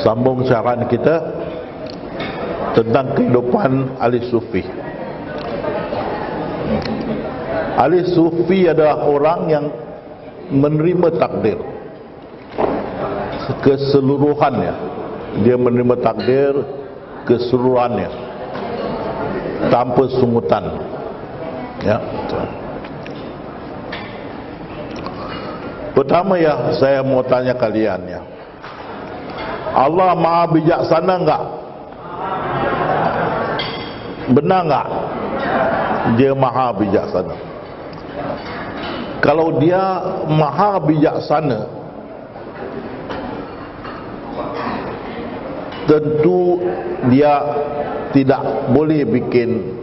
sambung syarahan kita tentang kehidupan ahli sufi. Ahli sufi adalah orang yang menerima takdir keseluruhannya. Dia menerima takdir keseluruhannya tanpa sungutan. Ya. Pertama ya, saya mau tanya kalian ya, Allah Maha Bijaksana enggak? Benar enggak? Dia Maha Bijaksana. Kalau dia Maha Bijaksana, tentu dia tidak boleh bikin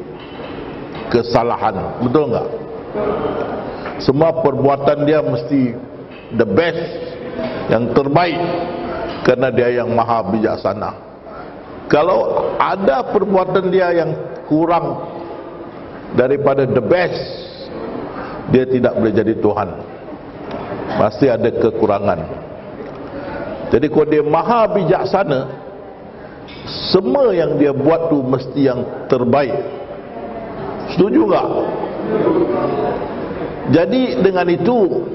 kesalahan. Betul enggak? Semua perbuatan dia mesti the best, yang terbaik, karena dia yang Maha Bijaksana. Kalau ada perbuatan dia yang kurang daripada the best, dia tidak boleh jadi Tuhan. Pasti ada kekurangan. Jadi kalau dia Maha Bijaksana, semua yang dia buat tu mesti yang terbaik. Setuju tak? Jadi dengan itu,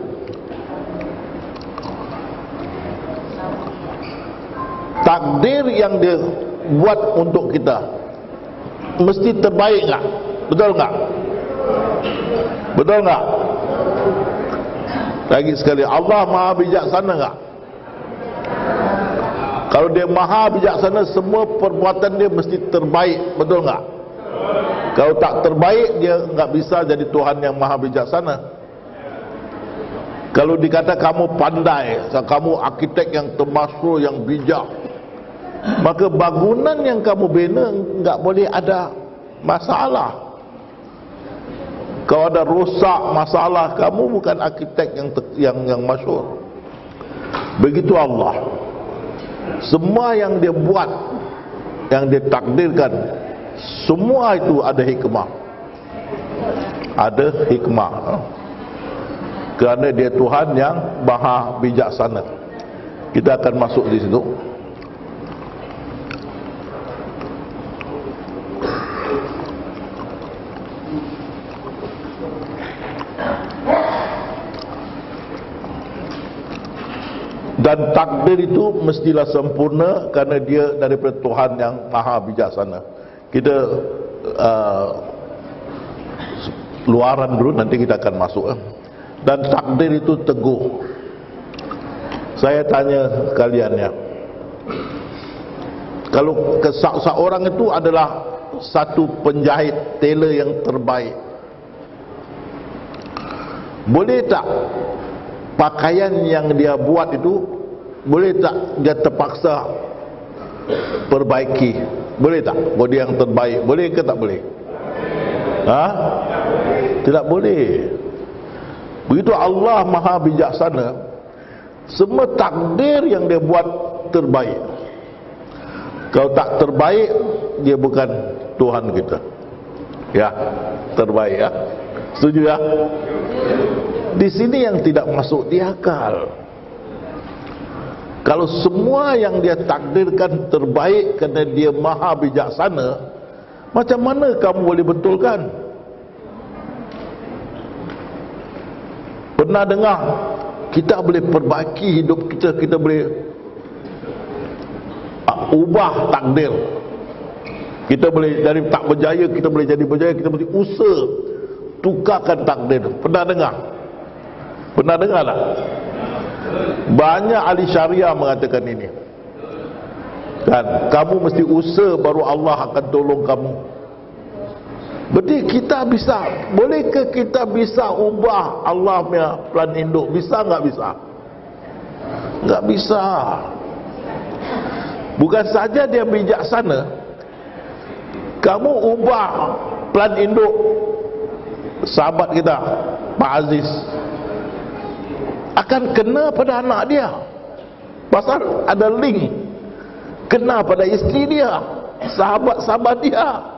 takdir yang dia buat untuk kita mesti terbaik tak? Betul tak? Betul tak? Lagi sekali, Allah Maha Bijaksana tak? Kalau dia Maha Bijaksana, semua perbuatan dia mesti terbaik. Betul tak? Kalau tak terbaik, dia enggak bisa jadi Tuhan yang Maha Bijaksana. Kalau dikata kamu pandai, kamu arkitek yang termasyhur, yang bijak, maka bangunan yang kamu bina enggak boleh ada masalah. Kalau ada rosak masalah, kamu bukan arkitek yang masyhur. Begitu Allah. Semua yang dia buat, yang dia takdirkan, semua itu ada hikmah. Ada hikmah. Kerana dia Tuhan yang Maha Bijaksana. Kita akan masuk di situ. Dan takdir itu mestilah sempurna kerana dia daripada Tuhan yang Maha Bijaksana. Kita luaran dulu, nanti kita akan masuk. Dan takdir itu teguh. Saya tanya kalian ya, kalau seorang itu adalah satu penjahit tailor yang terbaik, boleh tak pakaian yang dia buat itu, boleh tak dia terpaksa perbaiki? Boleh tak? Bodi yang terbaik, boleh ke tak boleh? Tidak boleh. Begitu Allah Maha Bijaksana, semua takdir yang dia buat terbaik. Kalau tak terbaik, dia bukan Tuhan kita. Ya, terbaik ya. Setuju ya? Di sini yang tidak masuk di akal. Kalau semua yang dia takdirkan terbaik kerana dia Maha Bijaksana, macam mana kamu boleh betulkan? Pernah dengar kita boleh perbaiki hidup kita, kita boleh ubah takdir. Kita boleh dari tak berjaya, kita boleh jadi berjaya, kita boleh usaha tukarkan takdir. Pernah dengar? Pernah dengar tak? Banyak ahli syariah mengatakan ini. Dan kamu mesti usaha baru Allah akan tolong kamu. Berarti kita bisa, bolehkah kita bisa ubah Allah punya plan induk? Bisa enggak bisa? Enggak bisa. Bukan saja dia bijaksana, kamu ubah plan induk sahabat kita Pak Aziz, akan kena pada anak dia. Pasal ada link, kena pada isteri dia, sahabat-sahabat dia.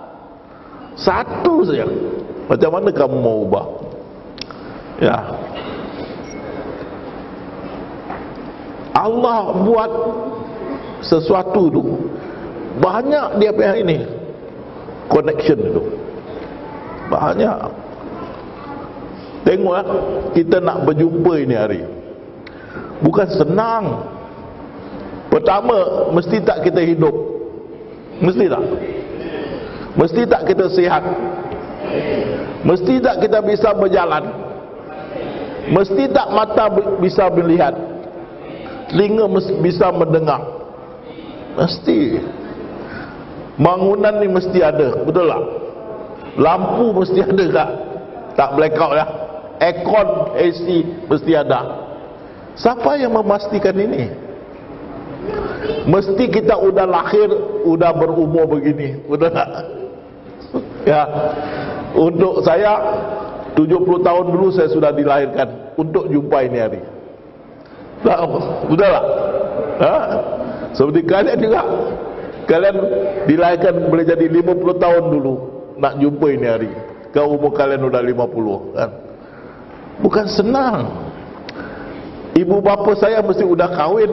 Satu saja. Macam mana kamu mau ubah? Ya, Allah buat sesuatu tu, banyak dia punya ini connection itu banyak. Tengoklah, kita nak berjumpa ini hari bukan senang. Pertama, mesti tak kita hidup? Mesti tak? Mesti tak kita sihat? Mesti tak kita bisa berjalan? Mesti tak mata bisa melihat? Telinga bisa mendengar? Mesti. Bangunan ni mesti ada, betul tak? Lampu mesti ada tak? Tak blackout ya? Aircon, AC mesti ada. Siapa yang memastikan ini? Mesti kita udah lahir, udah berumur begini, betul tak? Ya, untuk saya 70 tahun dulu saya sudah dilahirkan untuk jumpa ini hari. Betul tak? Ha? Seperti kalian juga, kalian dilahirkan boleh jadi 50 tahun dulu nak jumpa ini hari. Kau umur kalian udah 50 kan? Bukan senang. Ibu bapa saya mesti udah kahwin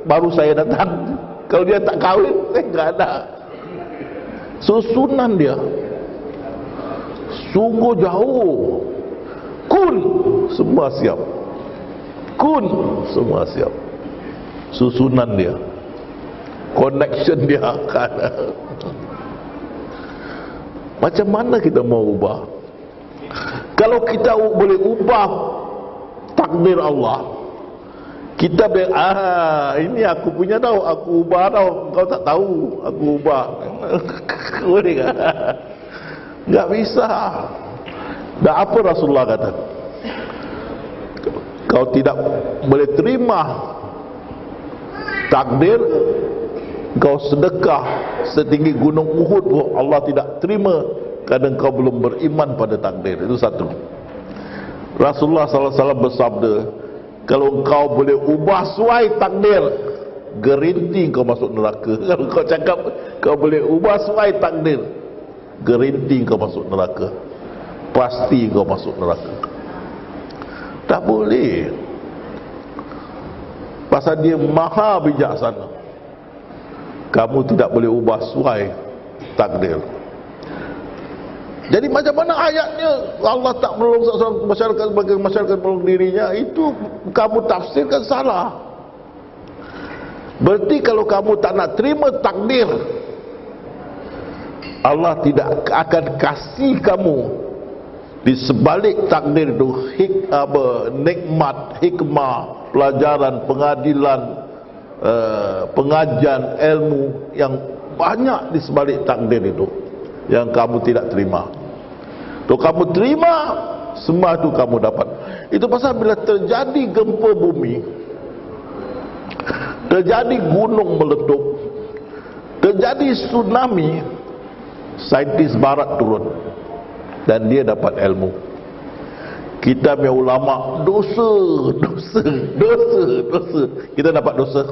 baru saya datang. Kalau dia tak kahwin, saya enggak ada. Susunan dia sungguh jauh. Kun semua siap. Kun semua siap. Susunan dia, connection dia kan. Macam mana kita mau ubah? Kalau kita boleh ubah takdir Allah, kita ini aku punya tahu, aku ubah tahu, kau tak tahu, aku ubah. Boleh tak? Tak bisa. Dan apa Rasulullah kata? Kau tidak boleh terima takdir, kau sedekah setinggi gunung Uhud pun Allah tidak terima, kerana kau belum beriman pada takdir. Itu satu. Rasulullah SAW bersabda, kalau kau boleh ubah suai takdir, garanti kau masuk neraka. Kalau kau cakap kau boleh ubah suai takdir, garanti kau masuk neraka. Pasti kau masuk neraka. Tak boleh. Pasal dia maha bijaksana. Kamu tidak boleh ubah suai takdir. Jadi macam mana ayatnya Allah tak menolong masyarakat sebagai masyarakat menolong dirinya, itu kamu tafsirkan salah. Berarti kalau kamu tak nak terima takdir, Allah tidak akan kasih kamu di sebalik takdir itu nikmat, hikmah, pelajaran, pengadilan, pengajian, ilmu yang banyak di sebalik takdir itu yang kamu tidak terima. Kalau kamu terima, semua itu kamu dapat. Itu pasal bila terjadi gempa bumi, terjadi gunung meletup, terjadi tsunami, saintis barat turun dan dia dapat ilmu. Kita punya ulama dosa. Kita dapat dosa.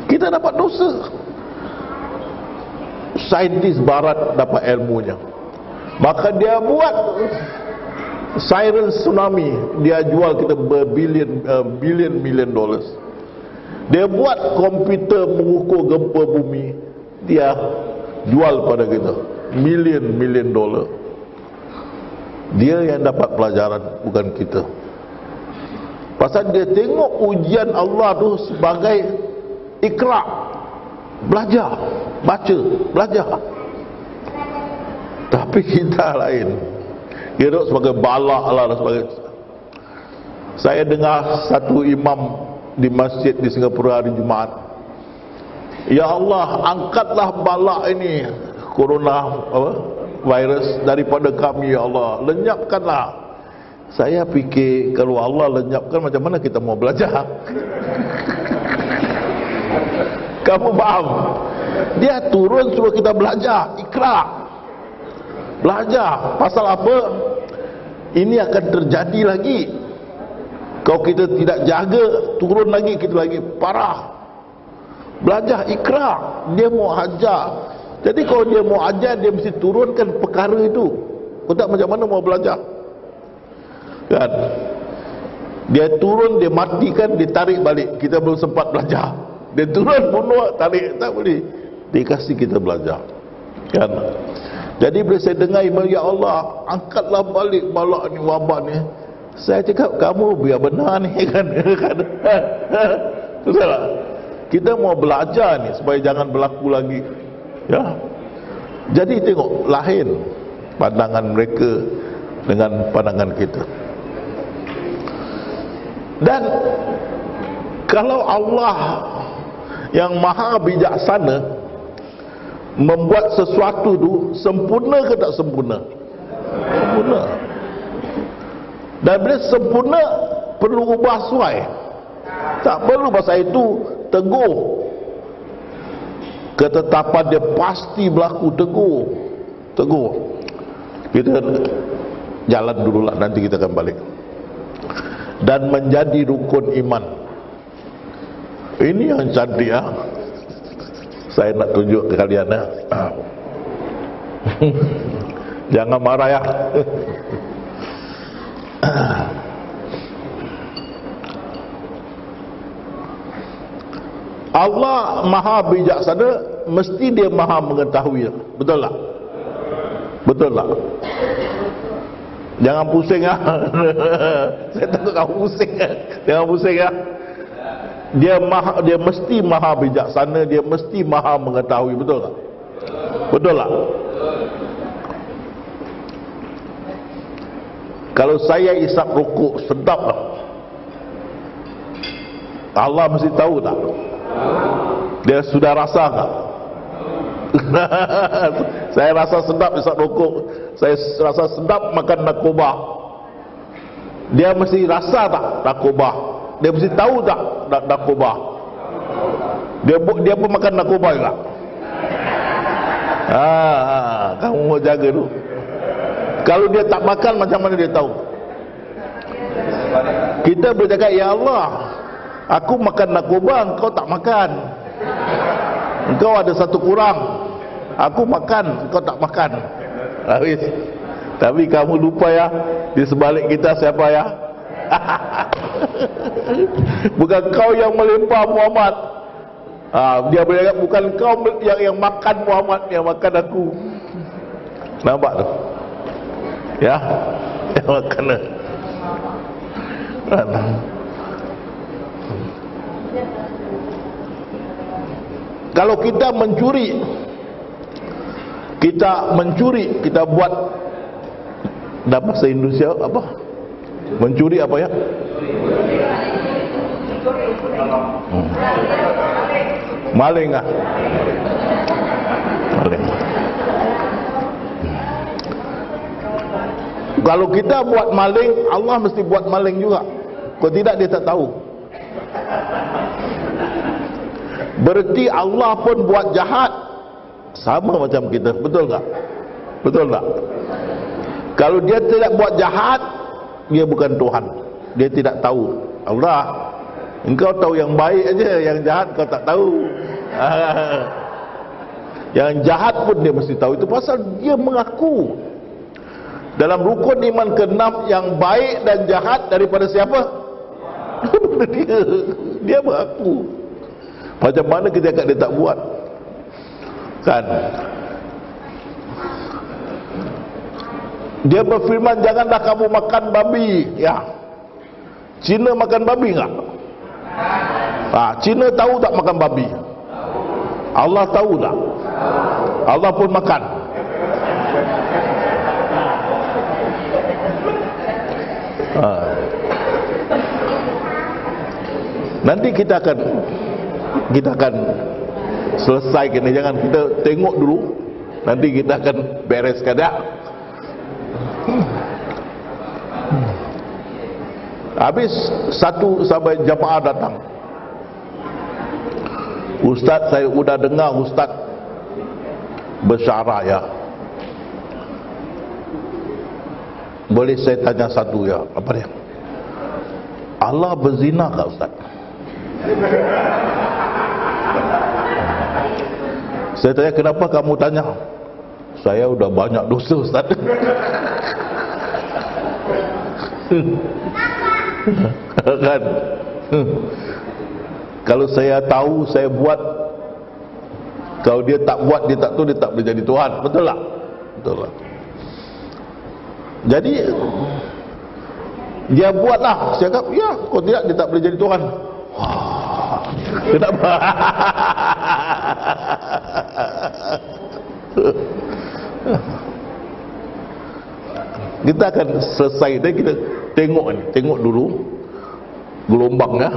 Kita dapat dosa. Saintis barat dapat ilmunya, maka dia buat siren tsunami, dia jual kita billion dollars. Dia buat komputer mengukur gempa bumi, dia jual pada kita million dollar. Dia yang dapat pelajaran, bukan kita. Pasal dia tengok ujian Allah tu sebagai ikra, belajar, baca, belajar. Tapi kita lain, kira sebagai balak lah dan sebagainya. Saya dengar satu imam di masjid di Singapura hari Jumaat, ya Allah, angkatlah balak ini, corona virus daripada kami, ya Allah, lenyapkanlah. Saya fikir kalau Allah lenyapkan, macam mana kita mau belajar? Kamu faham? Dia turun suruh kita belajar, ikra, belajar. Pasal apa? Ini akan terjadi lagi. Kalau kita tidak jaga, turun lagi, kita lagi parah. Belajar, ikra. Dia mau ajar. Jadi kalau dia mau ajar, dia mesti turunkan perkara itu. Kau tak macam mana mau belajar? Kan? Dia turun, dia matikan, dia tarik balik. Kita belum sempat belajar. Dia turun, bunuh, tarik, tak boleh. Dia kasih kita belajar. Kan? Jadi bila saya dengar, ya Allah, angkatlah balik balak ni, wabak ni. Saya cakap, kamu biar benar ni kan. Betul tak? Kita mau belajar ni supaya jangan berlaku lagi. Ya. Jadi tengok, lain pandangan mereka dengan pandangan kita. Dan kalau Allah yang maha bijaksana membuat sesuatu tu, sempurna ke tak sempurna? Sempurna. Dan bila sempurna, perlu ubah suai. Tak perlu pasal itu teguh. Ketetapan dia pasti berlaku, teguh. Teguh. Kita jalan dululah, nanti kita akan balik. Dan menjadi rukun iman. Ini yang cantik ya. Saya nak tunjuk ke kalian ya. Jangan marah ya. Allah maha bijaksana, mesti dia maha mengetahui. Betul tak? Betul tak? Jangan pusing ya. Saya takut kamu pusing ya. Jangan pusing ya. Dia mesti maha bijaksana, dia mesti maha mengetahui. Betul tak? Betul tak? Kalau saya isap rokok sedap lah, Allah mesti tahu tak? Dia sudah rasa tak? Saya rasa sedap isap rokok, saya rasa sedap makan narkoba. Dia mesti rasa tak narkoba? Dia mesti tahu tak narkoba? Dia pun makan narkoba juga. Kamu mau jaga tu. Kalau dia tak makan, macam mana dia tahu? Kita boleh cakap, ya Allah, aku makan narkoba, engkau tak makan. Engkau ada satu kurang. Aku makan, engkau tak makan. Habis. Tapi kamu lupa ya, di sebalik kita siapa ya? Bukan kau yang melempar Muhammad. Dia boleh cakap, bukan kau yang makan Muhammad, yang makan aku. Nampak tu? Ya, yang makan. Kalau kita mencuri, kita buat dalam bahasa Indonesia apa? Mencuri apa ya? Maling ah. Maling. Kalau kita buat maling, Allah mesti buat maling juga. Kalau tidak, dia tak tahu. Berarti Allah pun buat jahat sama macam kita. Betul tak? Betul tak? Kalau dia tidak buat jahat, dia bukan Tuhan. Dia tidak tahu. Allah, engkau tahu yang baik aja, yang jahat kau tak tahu. Yang jahat pun dia mesti tahu. Itu pasal dia mengaku. Dalam rukun iman ke-6, yang baik dan jahat daripada siapa? Dia mengaku. Macam mana kita cakap dia tak buat? Kan? Dia berfirman, janganlah kamu makan babi. Ya. Cina makan babi enggak? Cina tahu tak makan babi? Allah tahu tak? Allah pun makan. Nanti kita akan selesaikan. Jangan kita tengok dulu. Nanti kita akan bereskan ya. Habis satu sahabat jamaah datang. Ustaz, saya sudah dengar Ustaz bersyarah ya. Boleh saya tanya satu ya? Apa dia? Allah berzina ke Ustaz? Saya tanya, kenapa kamu tanya? Saya udah banyak dosa Ustaz. Kan? Kalau saya tahu, saya buat. Kalau dia tak buat, dia tak tahu, dia tak boleh jadi Tuhan. Betul tak? Betul lah. Jadi dia buatlah. Saya kata, ya, kalau tidak dia tak boleh jadi Tuhan. Kenapa? Kita akan selesai dan kita tengok dulu gelombangnya,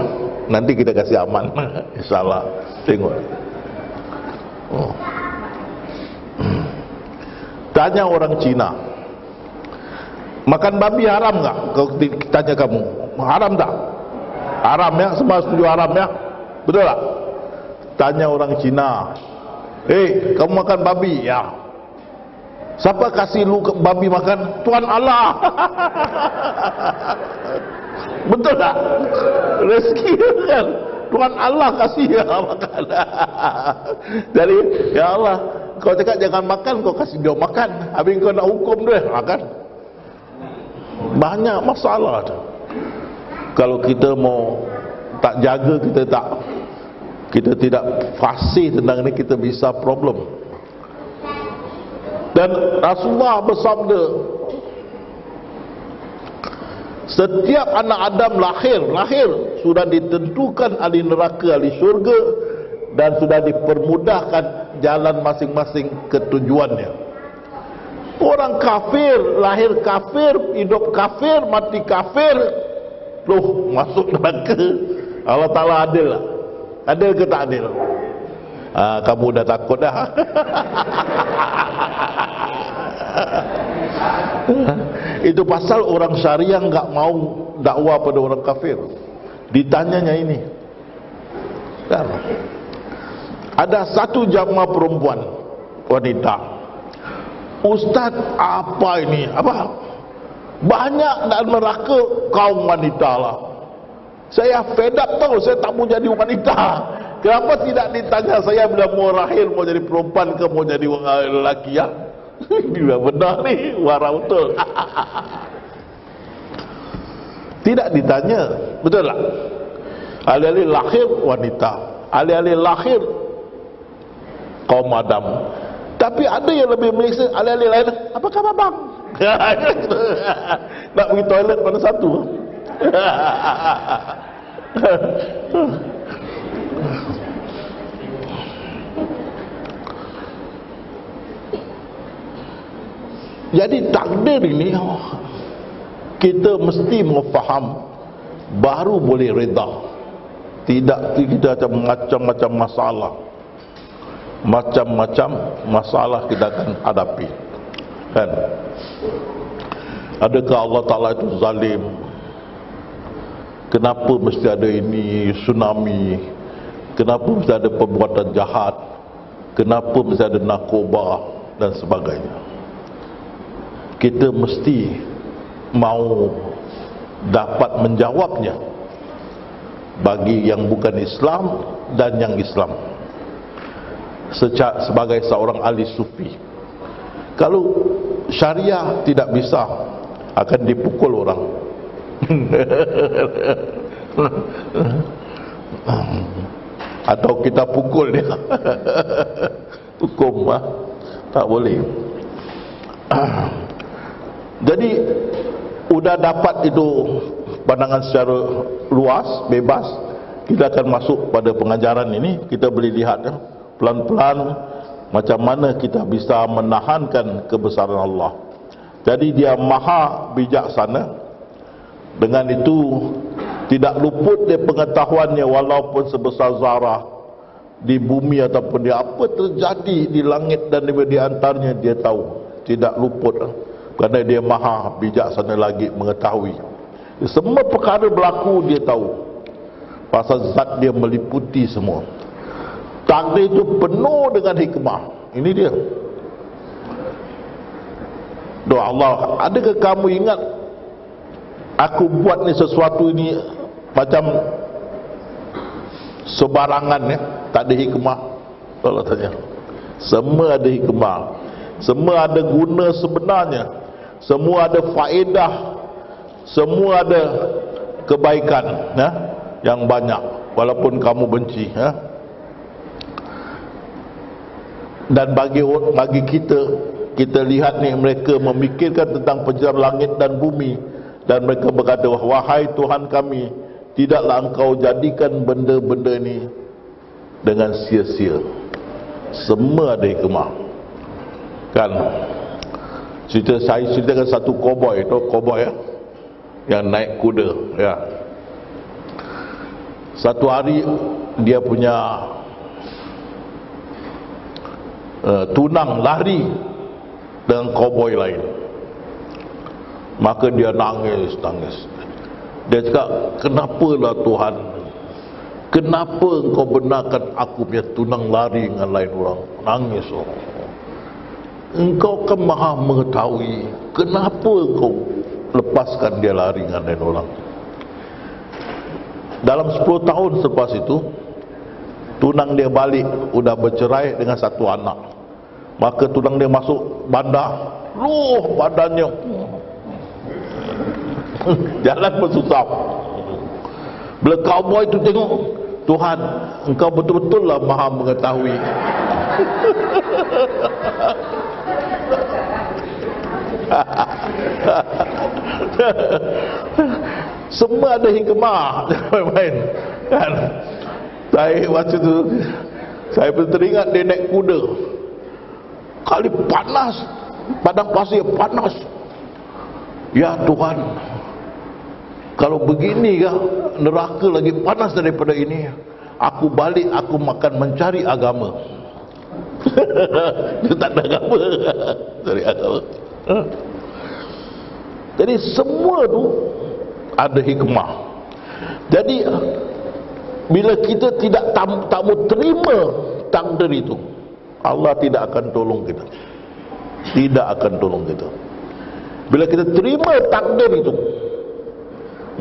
nanti kita kasih aman. InsyaAllah. Tengok. Tanya orang Cina, makan babi haram tak? Kalau tanya kamu, haram tak? Haram ya, semua setuju haram ya, betul tak? Tanya orang Cina, kamu makan babi? Ya. Siapa kasih lu babi makan? Tuhan Allah. Betul tak? Rezeki kan Tuhan Allah kasih ya makan. Jadi ya Allah, kau cakap jangan makan, kau kasih dia makan. Habis kau nak hukum dia makan. Banyak masalah tu. Kalau kita mau tak jaga, kita tidak fasih tentang ini, kita bisa problem. Dan Rasulullah bersabda, setiap anak Adam lahir sudah ditentukan ahli neraka, ahli syurga, dan sudah dipermudahkan jalan masing-masing ke tujuannya. Orang kafir lahir kafir, hidup kafir, mati kafir, loh masuk neraka. Allah Ta'ala adil lah. Adil ke tak adil? Kamu dah takut dah. Itu pasal orang syariah enggak mau dakwah pada orang kafir. Ditanyanya ini kan, ada satu jamaah perempuan wanita, Ustaz apa ini, apa banyak dalam neraka kaum wanita lah. Saya fed up tahu, saya tak mau jadi wanita. Kenapa tidak ditanya saya bila mau lahir mau jadi perempuan ke mau jadi lelaki ya? Dia benar ni, warau betul. Tidak ditanya, betul tak? Alih-alih lahir wanita, alih-alih lahir kaum Adam. Tapi ada yang lebih menyiksa, alih-alih lain, apa khabar bang? Nak pergi toilet mana satu? Jadi takdir ini kita mesti memfaham, baru boleh reda. Tidak kita ada macam-macam masalah, macam-macam masalah kita akan hadapi, kan? Adakah Allah Ta'ala itu zalim? Kenapa mesti ada ini tsunami? Kenapa mesti ada perbuatan jahat? Kenapa mesti ada narkoba dan sebagainya? Kita mesti mau dapat menjawabnya bagi yang bukan Islam dan yang Islam. Sebagai seorang ahli sufi, kalau syariah tidak bisa, akan dipukul orang. Atau kita pukul dia. Hukum tak boleh. Jadi sudah dapat itu pandangan secara luas, bebas. Kita akan masuk pada pengajaran ini. Kita boleh lihat pelan-pelan macam mana kita bisa menahankan kebesaran Allah. Jadi dia maha bijaksana. Dengan itu tidak luput dari pengetahuannya, walaupun sebesar zarah di bumi ataupun di apa terjadi di langit dan di antaranya, dia tahu. Tidak luput, kerana dia maha bijaksana lagi mengetahui. Semua perkara berlaku dia tahu, pasal zat dia meliputi semua. Takdir itu penuh dengan hikmah. Ini dia. Doa Allah, adakah kamu ingat aku buat ni sesuatu ini macam sebarangan ya, tak ada hikmah? Allah tanya. Semua ada hikmah, semua ada guna sebenarnya, semua ada faedah, semua ada kebaikan, ya, yang banyak, walaupun kamu benci, ya. Dan bagi kita lihat ni, mereka memikirkan tentang penciptaan langit dan bumi, dan mereka berkata, wahai Tuhan kami, tidaklah engkau jadikan benda-benda ni dengan sia-sia. Semua ada hikmah, kan? Saya ceritakan satu koboi, tu koboi, ya, yang naik kuda, ya. Satu hari dia punya tunang lari dengan koboi lain. Maka dia nangis. Dia cakap, kenapalah Tuhan, kenapa engkau benarkan aku punya tunang lari dengan lain orang? Nangis orang. Engkau kan maha mengetahui, kenapa engkau lepaskan dia lari dengan lain orang? Dalam 10 tahun selepas itu, tunang dia balik, udah bercerai dengan satu anak. Maka tunang dia masuk bandar, badannya jalan bersusah. Bila cowboy itu tengok, Tuhan, engkau betul-betul lah maha mengetahui. Semua ada hikmah, jangan main, kan? Saya waktu tu, saya teringat dia naik kuda, kali panas, padang pasir panas. Ya Tuhan, kalau begini kah, neraka lagi panas daripada ini, aku balik, aku makan mencari agama. Dia tak ada agama, cari agama. Jadi semua tu ada hikmah. Jadi bila kita tak mau terima takdir itu, Allah tidak akan tolong kita. Tidak akan tolong kita. Bila kita terima takdir itu,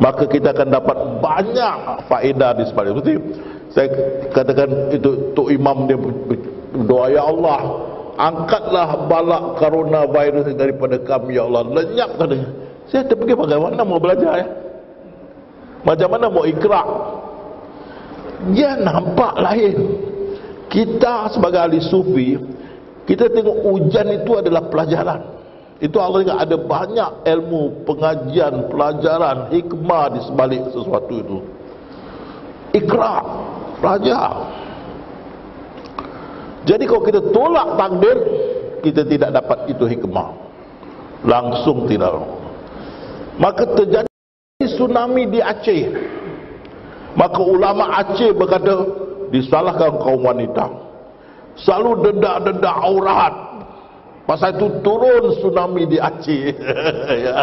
maka kita akan dapat banyak faedah di sebalik itu. Saya katakan itu Tok Imam dia berdoa, ya Allah, angkatlah balak coronavirus daripada kami, ya Allah. Lenyap katanya. Saya terfikir, bagaimana mau belajar, ya? Macam mana mau ikrar? Dia nampak lain. Kita sebagai ahli sufi, kita tengok hujan itu adalah pelajaran. Itu Allah ingat ada banyak ilmu, pengajian, pelajaran, hikmah di sebalik sesuatu itu. Ikrar, belajar. Jadi kalau kita tolak takdir, kita tidak dapat itu hikmah. Langsung tidak. Maka terjadi tsunami di Aceh. Maka ulama Aceh berkata, disalahkan kaum wanita, selalu dedak-dedak aurat. Pasal itu turun tsunami di Aceh. Ya.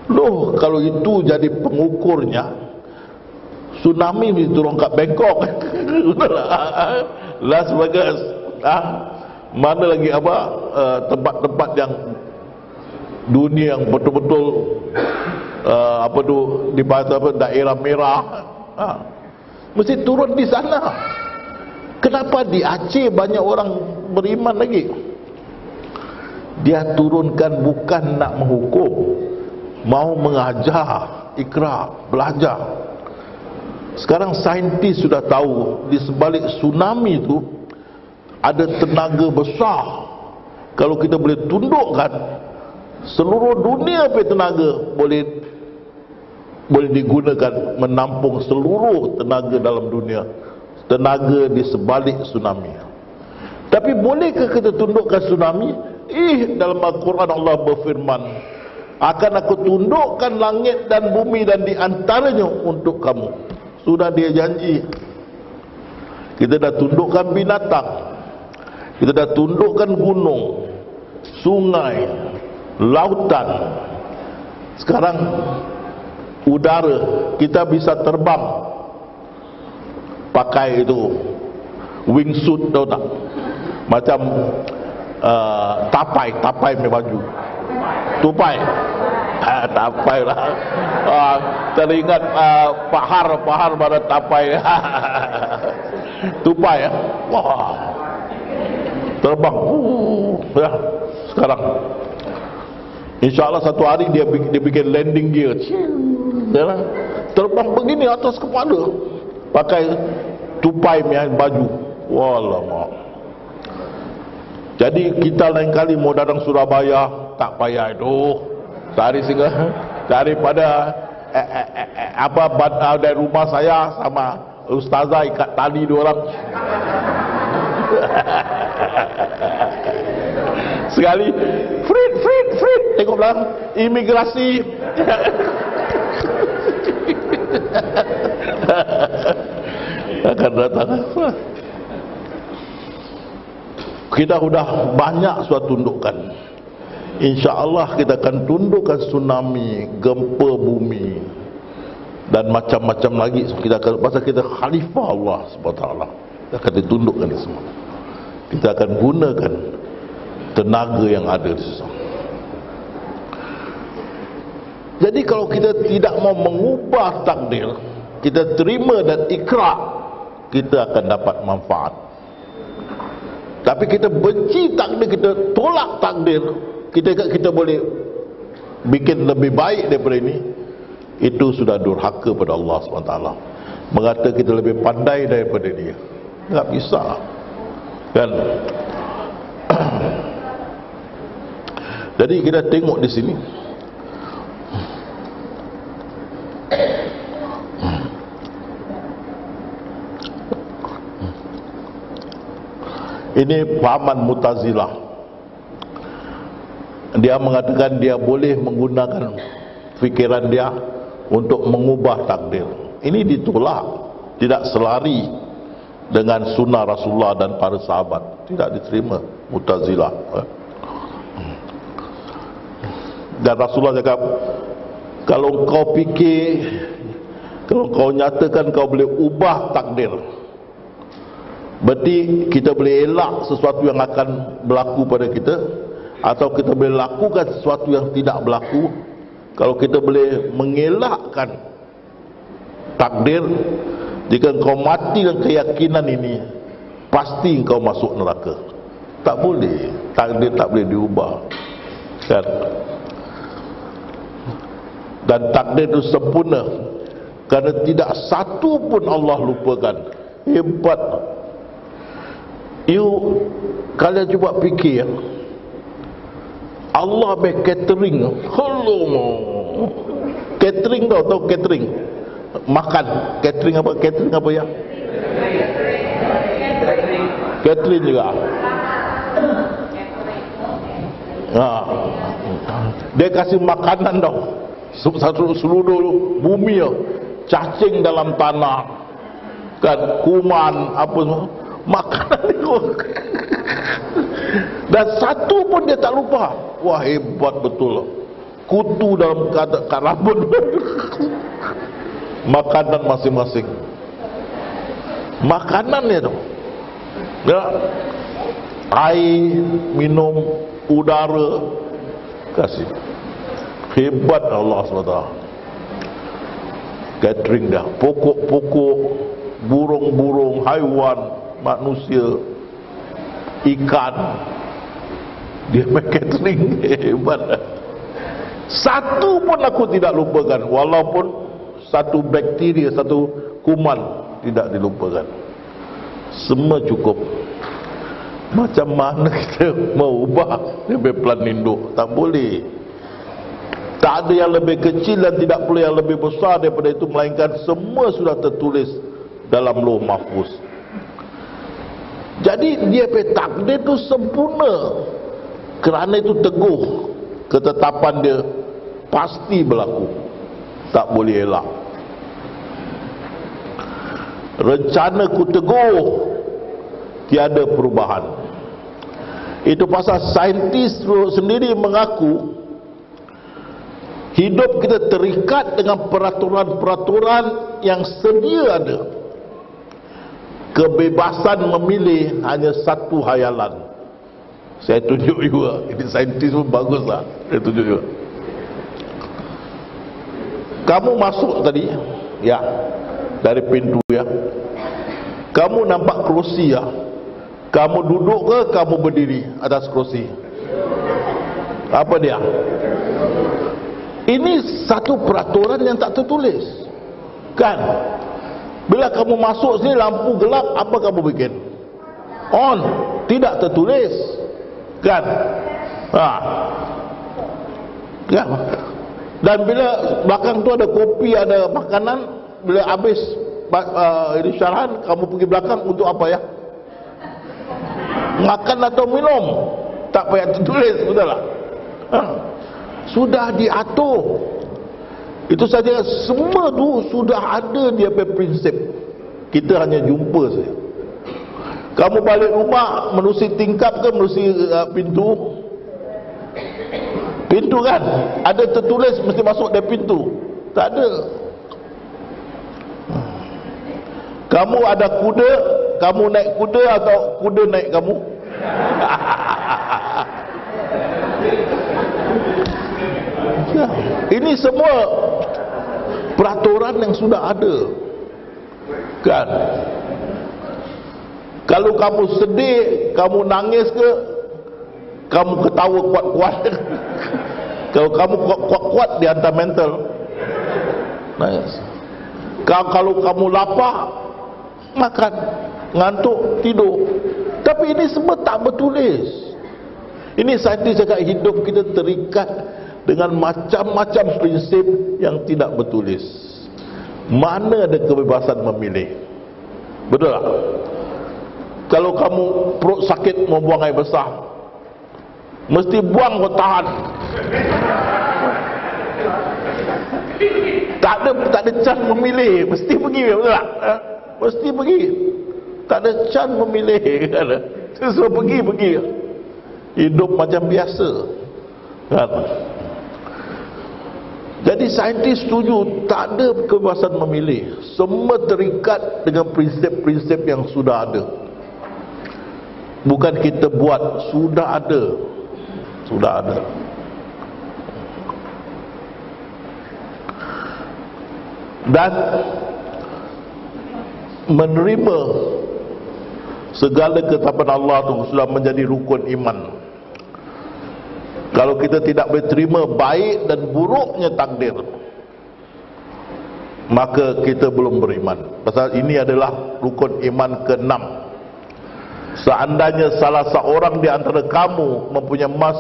Loh, kalau itu jadi pengukurnya, tsunami turun kat Bangkok. Las Vegas, mana lagi apa tempat-tempat yang dunia yang betul-betul apa tu di bahasa apa, daerah merah, mesti turun di sana. Kenapa di Aceh banyak orang beriman lagi? Dia turunkan bukan nak menghukum, mau mengajar, ikrar, belajar. Sekarang saintis sudah tahu di sebalik tsunami itu ada tenaga besar. Kalau kita boleh tundukkan, seluruh dunia punya tenaga boleh digunakan menampung seluruh tenaga dalam dunia, tenaga di sebalik tsunami. Tapi bolehkah kita tundukkan tsunami? Dalam Al-Quran Allah berfirman, akan aku tundukkan langit dan bumi dan di antaranya untuk kamu. Sudah dia janji. Kita dah tundukkan binatang, kita dah tundukkan gunung, sungai, lautan. Sekarang udara, kita bisa terbang pakai itu wingsuit, tahu tak? Macam tapai punya baju, tupai, tapai lah. Teringat pahar pada tapai. Tupai, ya. Wah, terbang. Ya, sekarang InsyaAllah satu hari dia bikin landing gear. Yalah. Terbang begini atas kepala, pakai tupai punya baju. Walamak. Jadi kita lain kali mau datang Surabaya, tak payah itu. Daripada dari rumah saya sama ustazah ikat tali dua orang. Sekali Frit tengok belakang imigrasi. Akan datang. Kita sudah banyak suatu tundukkan. InsyaAllah kita akan tundukkan tsunami, gempa bumi dan macam-macam lagi. Kita akan, pasal kita khalifah Allah SWT, kita akan ditundukkan ini semua. Kita akan gunakan tenaga yang ada di sana. Jadi kalau kita tidak mau mengubah takdir, kita terima dan ikrar, kita akan dapat manfaat. Tapi kita benci takdir, kita tolak takdir, kita boleh bikin lebih baik daripada ini, itu sudah durhaka pada Allah SWT. Mengata kita lebih pandai daripada dia, tak bisa kan? Jadi kita tengok di sini, ini pahaman Mu'tazilah. Dia mengatakan dia boleh menggunakan fikiran dia untuk mengubah takdir. Ini ditolak, tidak selari dengan sunnah Rasulullah dan para sahabat. Tidak diterima Mu'tazilah. Dan Rasulullah cakap, kalau kau fikir, kalau kau nyatakan kau boleh ubah takdir, berarti kita boleh elak sesuatu yang akan berlaku pada kita, atau kita boleh lakukan sesuatu yang tidak berlaku. Kalau kita boleh mengelakkan takdir, jika engkau mati dengan keyakinan ini, pasti engkau masuk neraka. Tak boleh, takdir tak boleh diubah kan? Dan takdir itu sempurna, kerana tidak satu pun Allah lupakan. Hebat. Kalian cuba fikir, Allah be catering. Hello, catering tahu catering, makan. Catering apa? Catering apa ya? Catering juga. Dia kasih makanan tau, seluruh bumi ya, cacing dalam tanah kan, kuman apa semua, makanan itu. Dan satu pun dia tak lupa. Wah, hebat betul. Kutu dalam rambut. Makanan masing-masing, makanannya tu ya, air, minum, udara, kasih. Hebat Allah SWT. Catering dah, pokok-pokok, burung-burung, haiwan, manusia, ikan, dia main catering. Hebat. Satu pun aku tidak lupakan, walaupun satu bakteria, satu kuman tidak dilupakan. Semua cukup. Macam mana kita mau ubah lebih plan induk? Tak boleh. Tak ada yang lebih kecil dan tidak boleh yang lebih besar daripada itu, melainkan semua sudah tertulis dalam Lauh Mahfuz. Jadi dia takdir itu sempurna. Kerana itu teguh, ketetapan dia pasti berlaku, tak boleh elak. Rencana ku teguh, tiada perubahan. Itu pasal saintis sendiri mengaku hidup kita terikat dengan peraturan-peraturan yang sedia ada. Kebebasan memilih hanya satu hayalan. Saya tunjuk juga, ini saintis pun bagus lah, saya tunjuk juga. Kamu masuk tadi, ya, dari pintu ya. Kamu nampak kerusi ya. Kamu duduk ke kamu berdiri atas kerusi? Apa dia? Ini satu peraturan yang tak tertulis, kan? Bila kamu masuk sini lampu gelap, apa kamu bikin? On, tidak tertulis, kan? Ya. Dan bila belakang tu ada kopi, ada makanan, bila habis ini syarahan, kamu pergi belakang untuk apa ya? Makan atau minum? Tak payah tertulis, betul tak? Sudah diatur. Itu saja, semua tu sudah ada dia punya prinsip. Kita hanya jumpa saja. Kamu balik rumah menerusi tingkap ke menerusi pintu? Pintu kan? Ada tertulis mesti masuk dari pintu? Tak ada. Kamu ada kuda, kamu naik kuda atau kuda naik kamu? Ya, ini semua peraturan yang sudah ada, kan? Kalau kamu sedih, kamu nangis ke, kamu ketawa kuat-kuat. Kalau kamu kuat-kuat dihantar mental, nangis. Kalau kamu lapar, makan, ngantuk, tidur. Tapi ini semua tak bertulis. Ini saintis cakap hidup kita terikat dengan macam-macam prinsip yang tidak bertulis. Mana ada kebebasan memilih? Betul tak? Kalau kamu perut sakit mau buang air besar, mesti buang kau tahan. Tak ada chance memilih, mesti pergi, betul tak? Mesti pergi. Tak ada chance memilih, kan? Sesuai pergi. Hidup macam biasa, kan? Jadi saintis setuju tak ada kebebasan memilih. Semua terikat dengan prinsip-prinsip yang sudah ada. Bukan kita buat, sudah ada. Sudah ada. Dan menerima segala ketetapan Allah itu sudah menjadi rukun iman. Kalau kita tidak berterima baik dan buruknya takdir, maka kita belum beriman. Pasal ini adalah rukun iman ke-6. Seandainya salah seorang di antara kamu mempunyai emas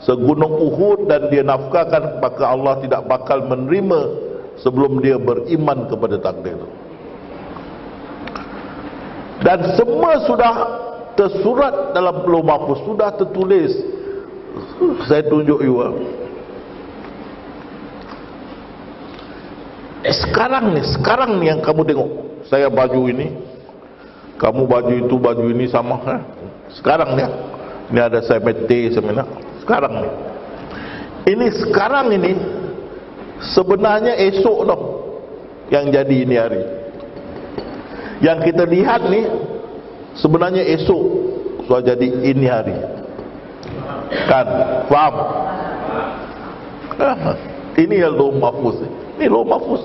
segunung Uhud dan dia nafkahkan, maka Allah tidak bakal menerima sebelum dia beriman kepada takdir. Dan semua sudah tersurat dalam Lauh Mahfuz, sudah tertulis. Saya tunjuk you. Sekarang ni yang kamu tengok, saya baju ini, kamu baju itu, baju ini sama, sekarang ni. Ini ada saya mete semena. Sekarang ni. Ini sekarang ini sebenarnya esok tau yang jadi ini hari. Yang kita lihat ni sebenarnya esok sudah jadi ini hari. Kan? Faham? Ini yang Lauh Mahfuz. Ini Lauh Mahfuz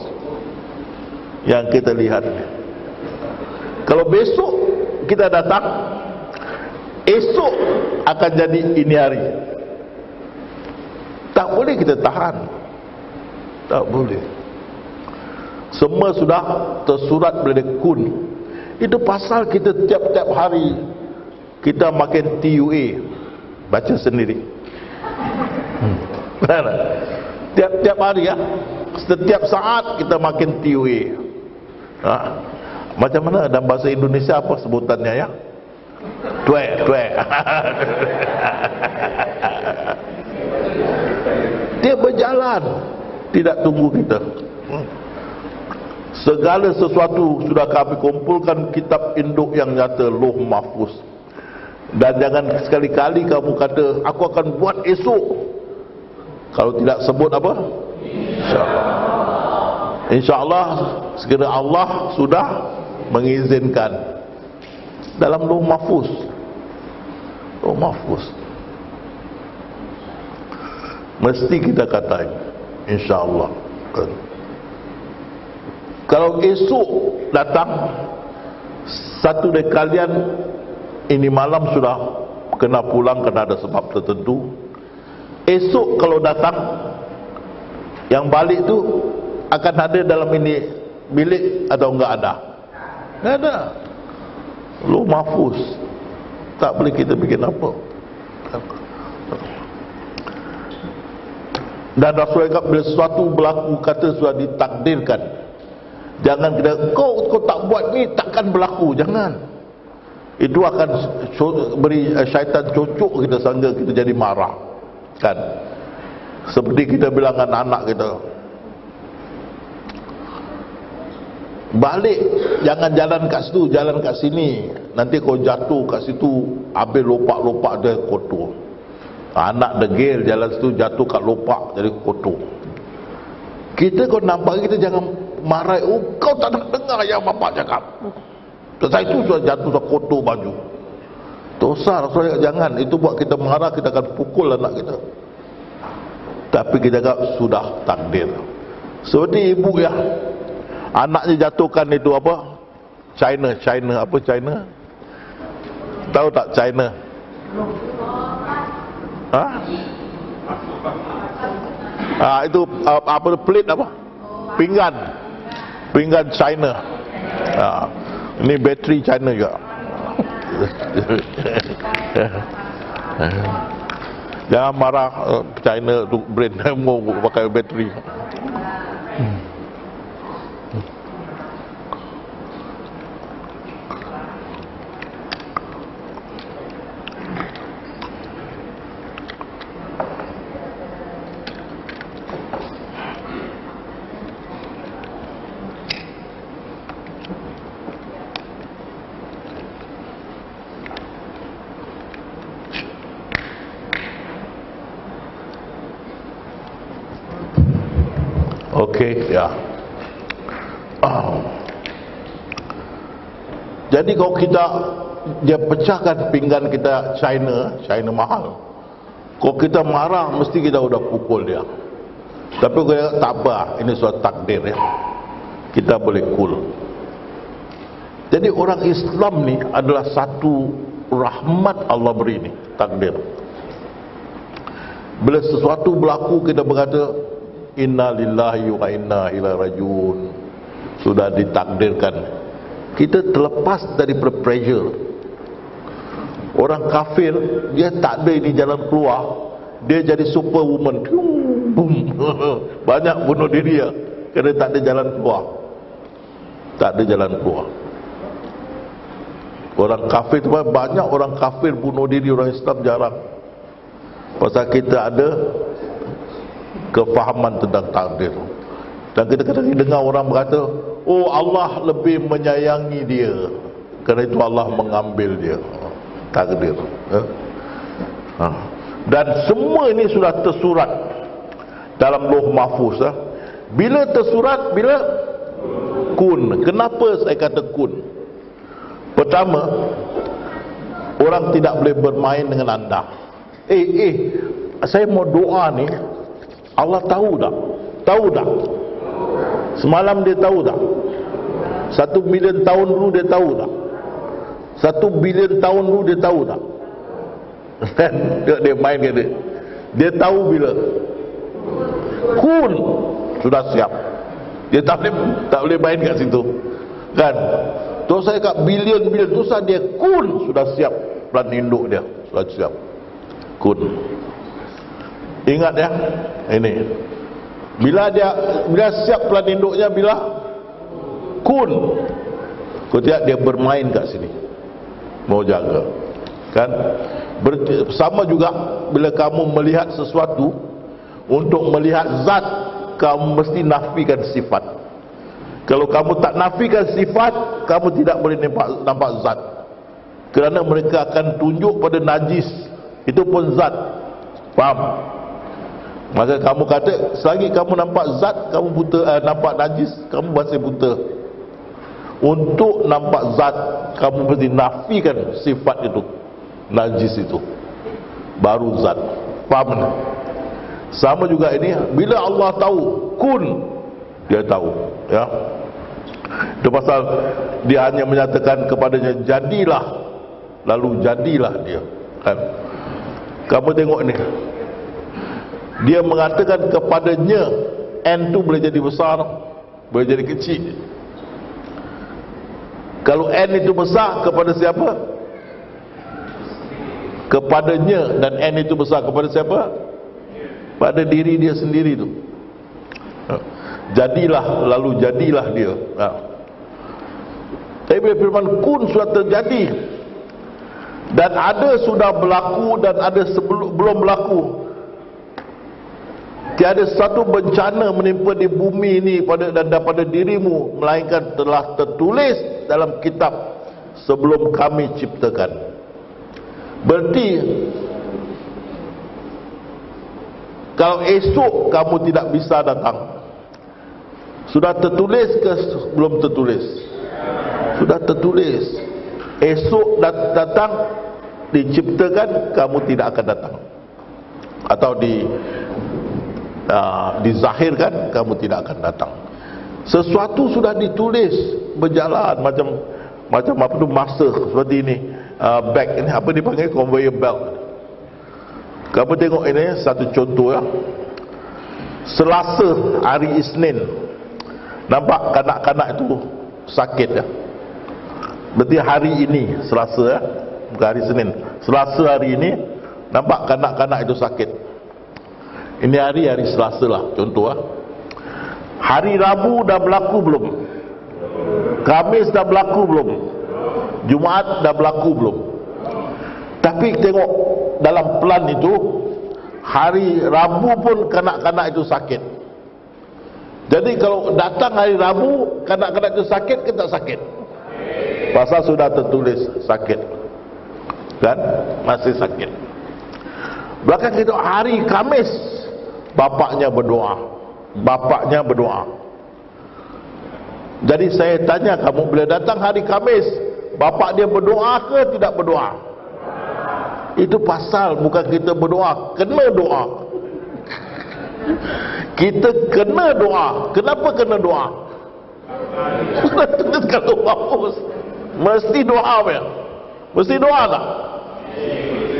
yang kita lihat. Kalau besok kita datang, esok akan jadi ini hari. Tak boleh kita tahan. Tak boleh. Semua sudah tersurat oleh kun. Itu pasal kita tiap-tiap hari kita makin TUA. Baca sendiri. Tiap-tiap hari ya. Setiap saat kita makin TUA. Macam mana dalam bahasa Indonesia apa sebutannya ya? Tuek. Dia berjalan, tidak tunggu kita. Segala sesuatu sudah kami kumpulkan kitab induk yang nyata, Lauh Mahfuz. Dan jangan sekali-kali kamu kata aku akan buat esok kalau tidak sebut apa? InsyaAllah. InsyaAllah sekiranya Allah sudah mengizinkan dalam Lauh Mahfuz. Lauh Mahfuz mesti kita kata InsyaAllah. Kalau esok datang satu dari kalian ini malam sudah kena pulang kerana ada sebab tertentu, esok kalau datang Yang balik tu akan ada dalam ini bilik atau enggak ada? Enggak ada. Lauh mahfuz. Tak boleh kita bikin apa. Dan Rasulullah bila sesuatu berlaku kata sudah ditakdirkan. Jangan kita kau tak buat ni takkan berlaku, jangan. Itu akan beri syaitan cocok kita sehingga kita jadi marah. Kan? Seperti kita bilang dengan anak kita, balik, jangan jalan kat situ, jalan kat sini. Nanti kau jatuh kat situ, habis lopak-lopak dia kotor. Anak degil jalan situ, jatuh kat lopak jadi kotor. Kita kau nampak, kita jangan marah. Oh, kau tak nak dengar yang bapak cakap. Setelah itu sudah jatuh, sudah kotor baju. Dosa Rasulullah, jangan. Itu buat kita marah, kita akan pukul anak kita. Tapi kita cakap sudah takdir. Seperti ibu ya, anaknya jatuhkan itu apa? China apa China? Tahu tak China? Itu apa pelit apa? Pinggan China. Ini bateri China juga. Jangan marah China tu brand mau pakai bateri. Okey, ya. Jadi kalau dia pecahkan pinggan kita China mahal. Kalau kita marah, mesti kita sudah pukul dia. Tapi kalau tak apa, ini suatu takdir ya. Kita boleh cool. Jadi orang Islam ni adalah satu rahmat Allah beri ni, takdir. Bila sesuatu berlaku, kita berkata inna lillahi wa inna ilaihi rajiun. Sudah ditakdirkan. Kita terlepas dari pressure. Orang kafir, dia tak ada ini jalan keluar, dia jadi superwoman. Banyak bunuh diri ya, kerana tak ada jalan keluar. Tak ada jalan keluar. Orang kafir tu banyak, orang kafir bunuh diri, orang Islam jarang. Pasal kita ada kefahaman tentang takdir. Dan kita kadang-kadang dengar orang berkata, oh Allah lebih menyayangi dia, kerana itu Allah mengambil dia. Takdir. Dan semua ini sudah tersurat dalam Lauh Mahfuz. Bila tersurat, bila kun. Kenapa saya kata kun? Pertama, orang tidak boleh bermain dengan anda. Saya mau doa ni, Allah tahu tak? Tahu tak? Semalam dia tahu tak? 1 bilion tahun dulu dia tahu tak? 1 bilion tahun dulu dia tahu tak? Dia main ke dia? Dia tahu bila? Kun sudah siap. Dia tak boleh main kat situ. Kan? Terus saya kat bilion-bilion tu dia kun sudah siap. Pelan induk dia sudah siap. Kun. Ingat ya, ini bila siap pelan induknya, bila kun, ketika dia bermain kat sini, mau jaga, kan? Sama juga bila kamu melihat sesuatu, untuk melihat zat, kamu mesti nafikan sifat. Kalau kamu tak nafikan sifat, kamu tidak boleh nampak zat, kerana mereka akan tunjuk pada najis, itu pun zat. Faham? Maka kamu kata, selagi kamu nampak zat, kamu buta, nampak najis, kamu masih buta. Untuk nampak zat, kamu mesti nafikan sifat itu, najis itu, baru zat. Faham? Sama juga ini, bila Allah tahu kun, dia tahu, ya. Itu pasal dia hanya menyatakan kepadanya jadilah, lalu jadilah dia, kan? Kamu tengok ni, dia mengatakan kepadanya, N tu boleh jadi besar, boleh jadi kecil. Kalau N itu besar, kepada siapa? Kepadanya. Dan N itu besar kepada siapa? Pada diri dia sendiri tu. Jadilah, lalu jadilah dia. Tapi bila firman kun sudah terjadi, dan ada sudah berlaku dan ada belum berlaku. Tiada satu bencana menimpa di bumi ini dan pada dirimu, melainkan telah tertulis dalam kitab sebelum kami ciptakan. Berarti kalau esok kamu tidak bisa datang, sudah tertulis ke belum tertulis? Sudah tertulis. Esok datang, diciptakan, kamu tidak akan datang. Atau dizahirkan, kamu tidak akan datang. Sesuatu sudah ditulis, berjalan macam apa tu, masa seperti ini. Bag ini apa dipanggil, conveyor belt. Kamu tengok ini satu contoh ya. Selasa hari Isnin, nampak kanak-kanak itu sakit ya. Berarti hari ini Selasa ya, bukan hari Senin. Selasa hari ini nampak kanak-kanak itu sakit. Ini hari Selasa lah, contoh lah. Hari Rabu dah berlaku belum? Khamis dah berlaku belum? Jumaat dah berlaku belum? Tapi tengok dalam plan itu, hari Rabu pun kanak-kanak itu sakit. Jadi kalau datang hari Rabu, kanak-kanak itu sakit ke tak sakit? Pasal sudah tertulis sakit. Kan? Masih sakit. Belakang itu hari Khamis, bapaknya berdoa. Bapaknya berdoa. Jadi saya tanya, kamu bila datang hari Khamis, bapak dia berdoa ke tidak berdoa? Itu pasal bukan kita berdoa, kena doa. Kita kena doa. Kenapa kena doa? Sudah tulis kalau bagus, mesti doa ya. Mesti doa tak?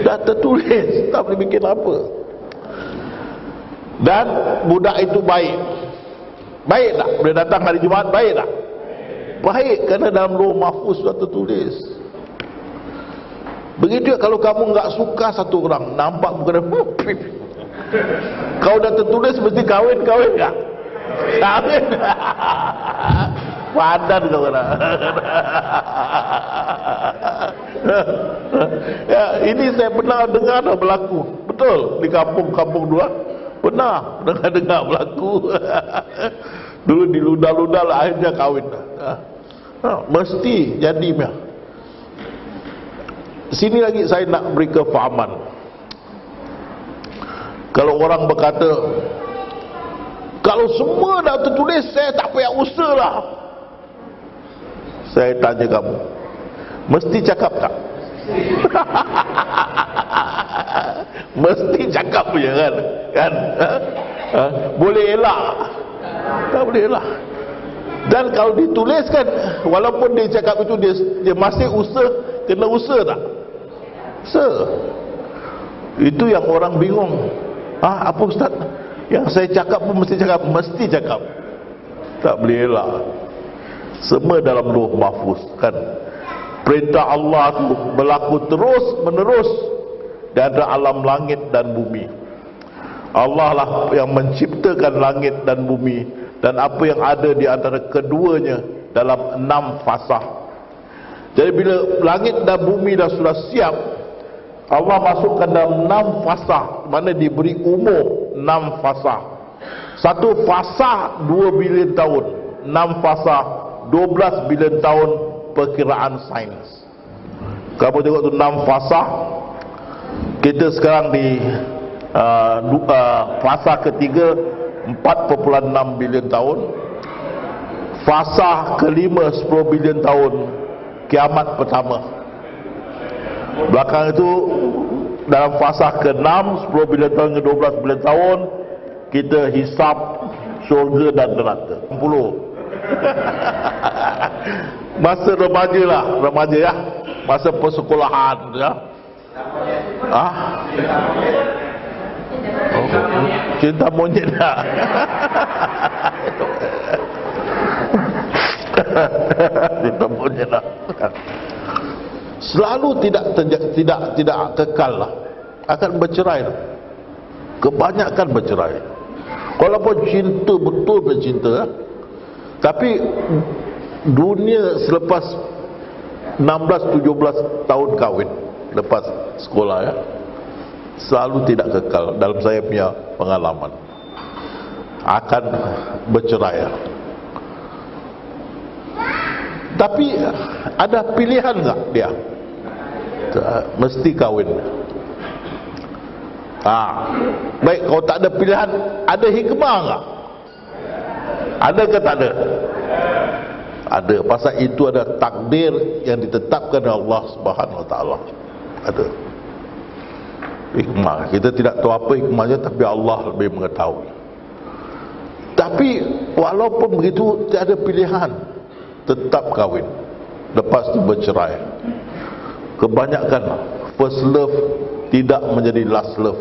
Dah tertulis, tak boleh bikin apa. Dan budak itu baik. Baik tak? Boleh datang hari Jumaat, baik tak? Baik, kerana dalam Lauh Mahfuz sudah tertulis. Begitu kalau kamu enggak suka satu orang, nampak bukan kau dah tertulis mesti kahwin tak? Kahwin. Padan kau kena. Ya, ini saya pernah dengar dah berlaku. Betul, di kampung-kampung dua pernah dengar berlaku. Dulu diludah-ludah lah, akhirnya kahwin. Mesti jadi. Sini lagi saya nak beri kefahaman. Kalau orang berkata, kalau semua dah tertulis, saya tak payah usaha lah. Saya tanya kamu, mesti cakap tak? Mesti cakap je kan? Boleh elak? Tak boleh elak. Dan kalau dituliskan, walaupun dia cakap itu, dia masih usaha, kena usaha tak? Usaha. Itu yang orang bingung. Apa Ustaz? Yang saya cakap pun mesti cakap. Mesti cakap. Tak boleh elak. Semua dalam Lauh Mahfuz kan. Perintah Allah tu berlaku terus menerus di antara alam langit dan bumi. Allah lah yang menciptakan langit dan bumi dan apa yang ada di antara keduanya dalam 6 fasa. Jadi bila langit dan bumi dah sudah siap, Allah masukkan dalam 6 fasa, mana diberi umur 6 fasa. Satu fasa 2 bilion tahun, 6 fasa 12 bilion tahun perkiraan sains. Kamu tengok tu 6 fasa. Kita sekarang di fasa ketiga 4,6 bilion tahun. Fasa kelima 10 bilion tahun, kiamat pertama. Belakang itu dalam fasa ke-6 10 bilion tahun ke 12 bilion tahun, kita hisap syurga dan neraka. 60. Masa remaja lah, remaja ya, masa persekolahan ya. Oh, cinta monyet tak? Cinta monyet tak? Selalu tidak kekal lah. Akan bercerai lah. Kebanyakan bercerai. Walaupun cinta, betul bercinta, tapi dunia selepas 16-17 tahun kahwin, lepas sekolah ya, selalu tidak kekal. Dalam saya punya pengalaman, akan bercerai ya. Tapi ada pilihan enggak dia? Mesti kahwin. Baik, kalau tak ada pilihan, ada hikmah enggak? Ada ke tak ada? Ada. Pasal itu ada takdir yang ditetapkan oleh Allah Subhanahu Wa Taala. Ada hikmah. Kita tidak tahu apa hikmahnya, tapi Allah lebih mengetahui. Tapi walaupun begitu, tiada pilihan, tetap kahwin. Lepas itu bercerai. Kebanyakan first love tidak menjadi last love.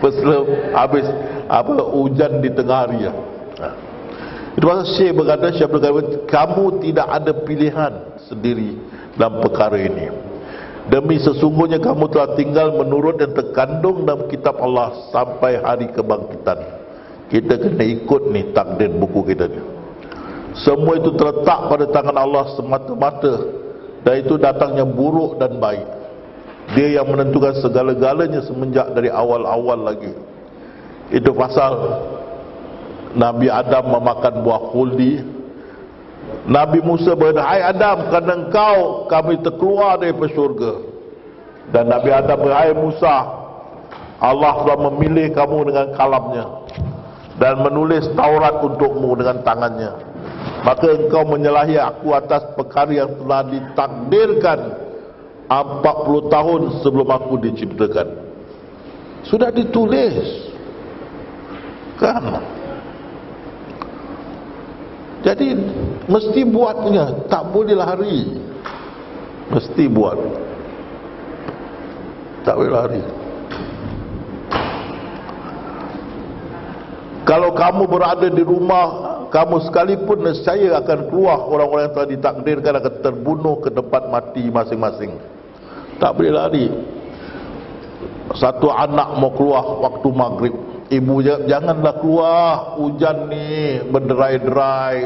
First love habis hujan di tengah hari ya. Itu pasal Syekh berkata, kamu tidak ada pilihan sendiri dalam perkara ini. Demi sesungguhnya kamu telah tinggal menurut dan terkandung dalam kitab Allah sampai hari kebangkitan. Kita kena ikut ni takdir buku kita ni. Semua itu terletak pada tangan Allah semata-mata, dan itu datangnya buruk dan baik. Dia yang menentukan segala-galanya semenjak dari awal-awal lagi. Itu pasal Nabi Adam memakan buah khuldi. Nabi Musa berkata, hai Adam, kerana engkau kami terkeluar daripada syurga. Dan Nabi Adam berkata, hai Musa, Allah telah memilih kamu dengan kalamnya dan menulis Taurat untukmu dengan tangannya. Maka engkau menyalahi aku atas perkara yang telah ditakdirkan 40 tahun sebelum aku diciptakan. Sudah ditulis kan? Jadi mesti buatnya, tak boleh lari. Mesti buat, tak boleh lari. Kalau kamu berada di rumah kamu sekalipun, nescaya akan keluar orang-orang yang telah ditakdirkan akan terbunuh ke tempat mati masing-masing. Tak boleh lari. Satu anak mau keluar waktu maghrib, ibu janganlah keluar, hujan ni berderai-derai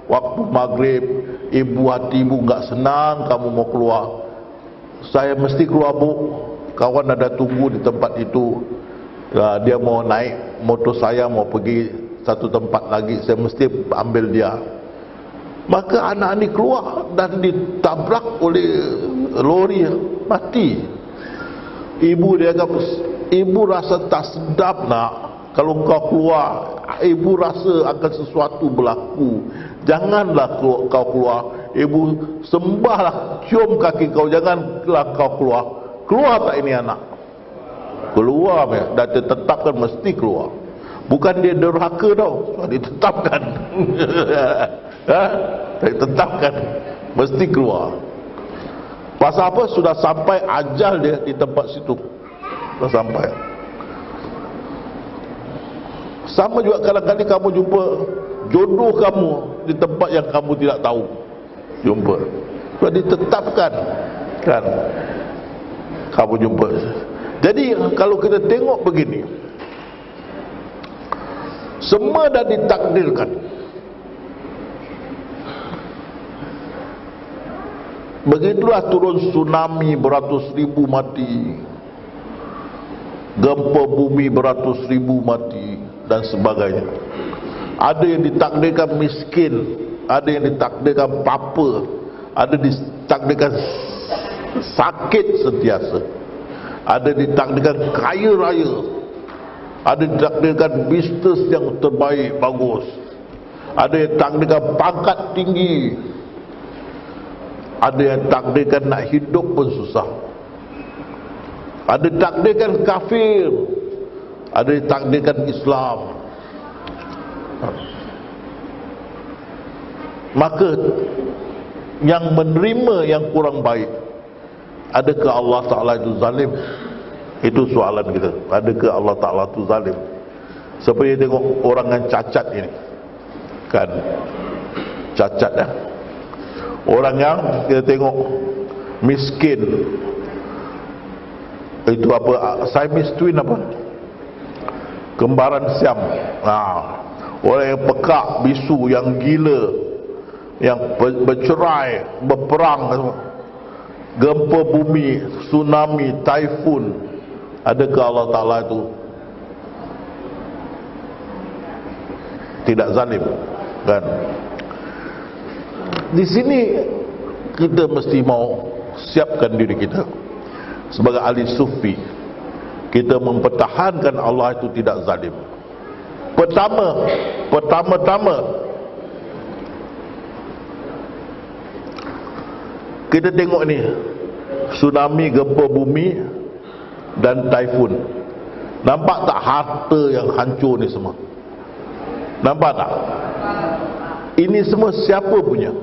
waktu maghrib. Ibu, hati ibu enggak senang kamu mau keluar. Saya mesti keluar bu, kawan ada tunggu di tempat itu. Dia mau naik motor saya, mau pergi satu tempat lagi, saya mesti ambil dia. Maka anak ini keluar dan ditabrak oleh lori, mati. Ibu dia kata, ibu rasa tak sedap nak, kalau kau keluar, ibu rasa akan sesuatu berlaku. Janganlah kau keluar. Ibu sembahlah, cium kaki kau, janganlah kau keluar. Keluar tak ini anak? Keluar ya, dan ditetapkan mesti keluar. Bukan dia derhaka tau, ditetapkan. Ditetapkan mesti keluar. Pasal apa? Sudah sampai ajal dia di tempat situ. Sudah sampai. Sama juga kadang-kadang kamu jumpa jodoh kamu di tempat yang kamu tidak tahu. Jumpa. Sudah ditetapkan kan, kamu jumpa. Jadi kalau kita tengok begini, semua dah ditakdirkan. Begitulah turun tsunami beratus ribu mati, gempa bumi beratus ribu mati, dan sebagainya. Ada yang ditakdirkan miskin, ada yang ditakdirkan papa, ada ditakdirkan sakit sentiasa, ada ditakdirkan kaya raya, ada ditakdirkan bisnes yang terbaik bagus, ada yang takdirkan pangkat tinggi, ada yang takdirkan nak hidup pun susah, ada takdirkan kafir, ada yang takdirkan Islam. Maka yang menerima yang kurang baik, adakah Allah Ta'ala itu zalim? Itu soalan kita. Adakah Allah Ta'ala tu zalim? Seperti tengok orang yang cacat ini, kan, cacat ya. Orang yang kita tengok miskin, itu apa, Siamese twin apa, kembaran Siam. Orang yang pekak, bisu, yang gila, yang bercerai, berperang, gempa bumi, tsunami, taifun. Adakah Allah Ta'ala itu tidak zalim? Kan? Di sini kita mesti mau siapkan diri kita sebagai ahli sufi. Kita mempertahankan Allah itu tidak zalim. Pertama-tama kita tengok ni, tsunami, gempa bumi dan taifun. Nampak tak harta yang hancur ni semua? Nampak tak? Ini semua siapa punya?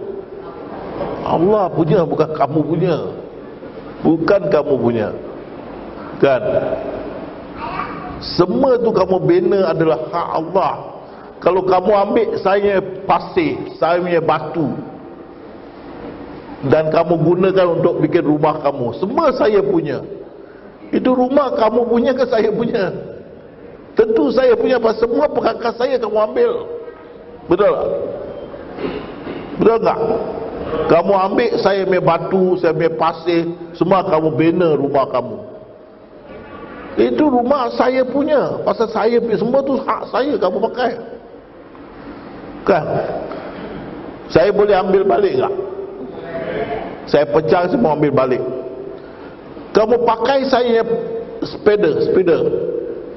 Allah punya, bukan kamu punya. Bukan kamu punya. Kan? Semua tu kamu bina adalah hak Allah. Kalau kamu ambil saya pasir, saya punya batu, dan kamu gunakan untuk bikin rumah kamu, semua saya punya. Itu rumah kamu punya ke saya punya? Tentu saya punya, pasal semua perangkat saya kamu ambil. Betul tak? Betul tak? Kamu ambil saya punya batu, saya punya pasir, semua kamu bina rumah kamu. Itu rumah saya punya, pasal saya punya, semua tu hak saya, kamu pakai. Kan? Saya boleh ambil balik tak? Saya pecah, saya mau ambil balik. Kamu pakai saya sepeda,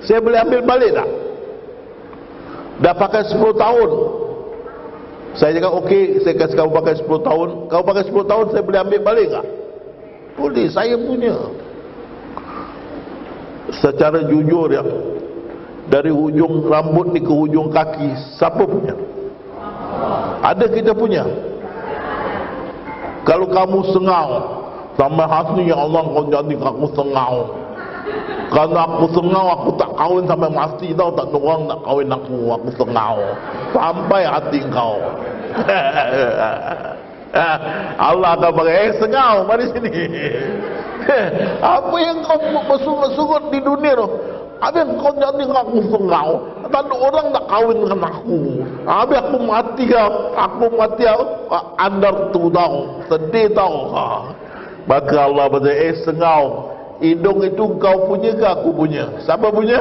saya boleh ambil balik tak? Dah pakai 10 tahun. Saya cakap okey, saya kasih kamu pakai 10 tahun. Kamu pakai 10 tahun, saya boleh ambil balik tak? Boleh, saya punya. Secara jujur ya, dari hujung rambut ni ke hujung kaki, siapa punya? Ada kita punya. Kalau kamu sengau sampai hati, ya Allah, kau jadi aku sengau. Karena aku sengau, aku tak kahwin sampai mati, tau tak, orang nak kahwin aku sengau sampai hati kau. Allah akan pakai, sengau, mari sini. Apa yang kau bersungut-sungut di dunia tu? Habis kau jadi aku sengau, tak ada orang nak kahwin dengan aku. Habis aku mati, andar tu tau, sedih tau. Maka Allah berkata, sengau, hidung itu kau punya ke aku punya? Siapa punya?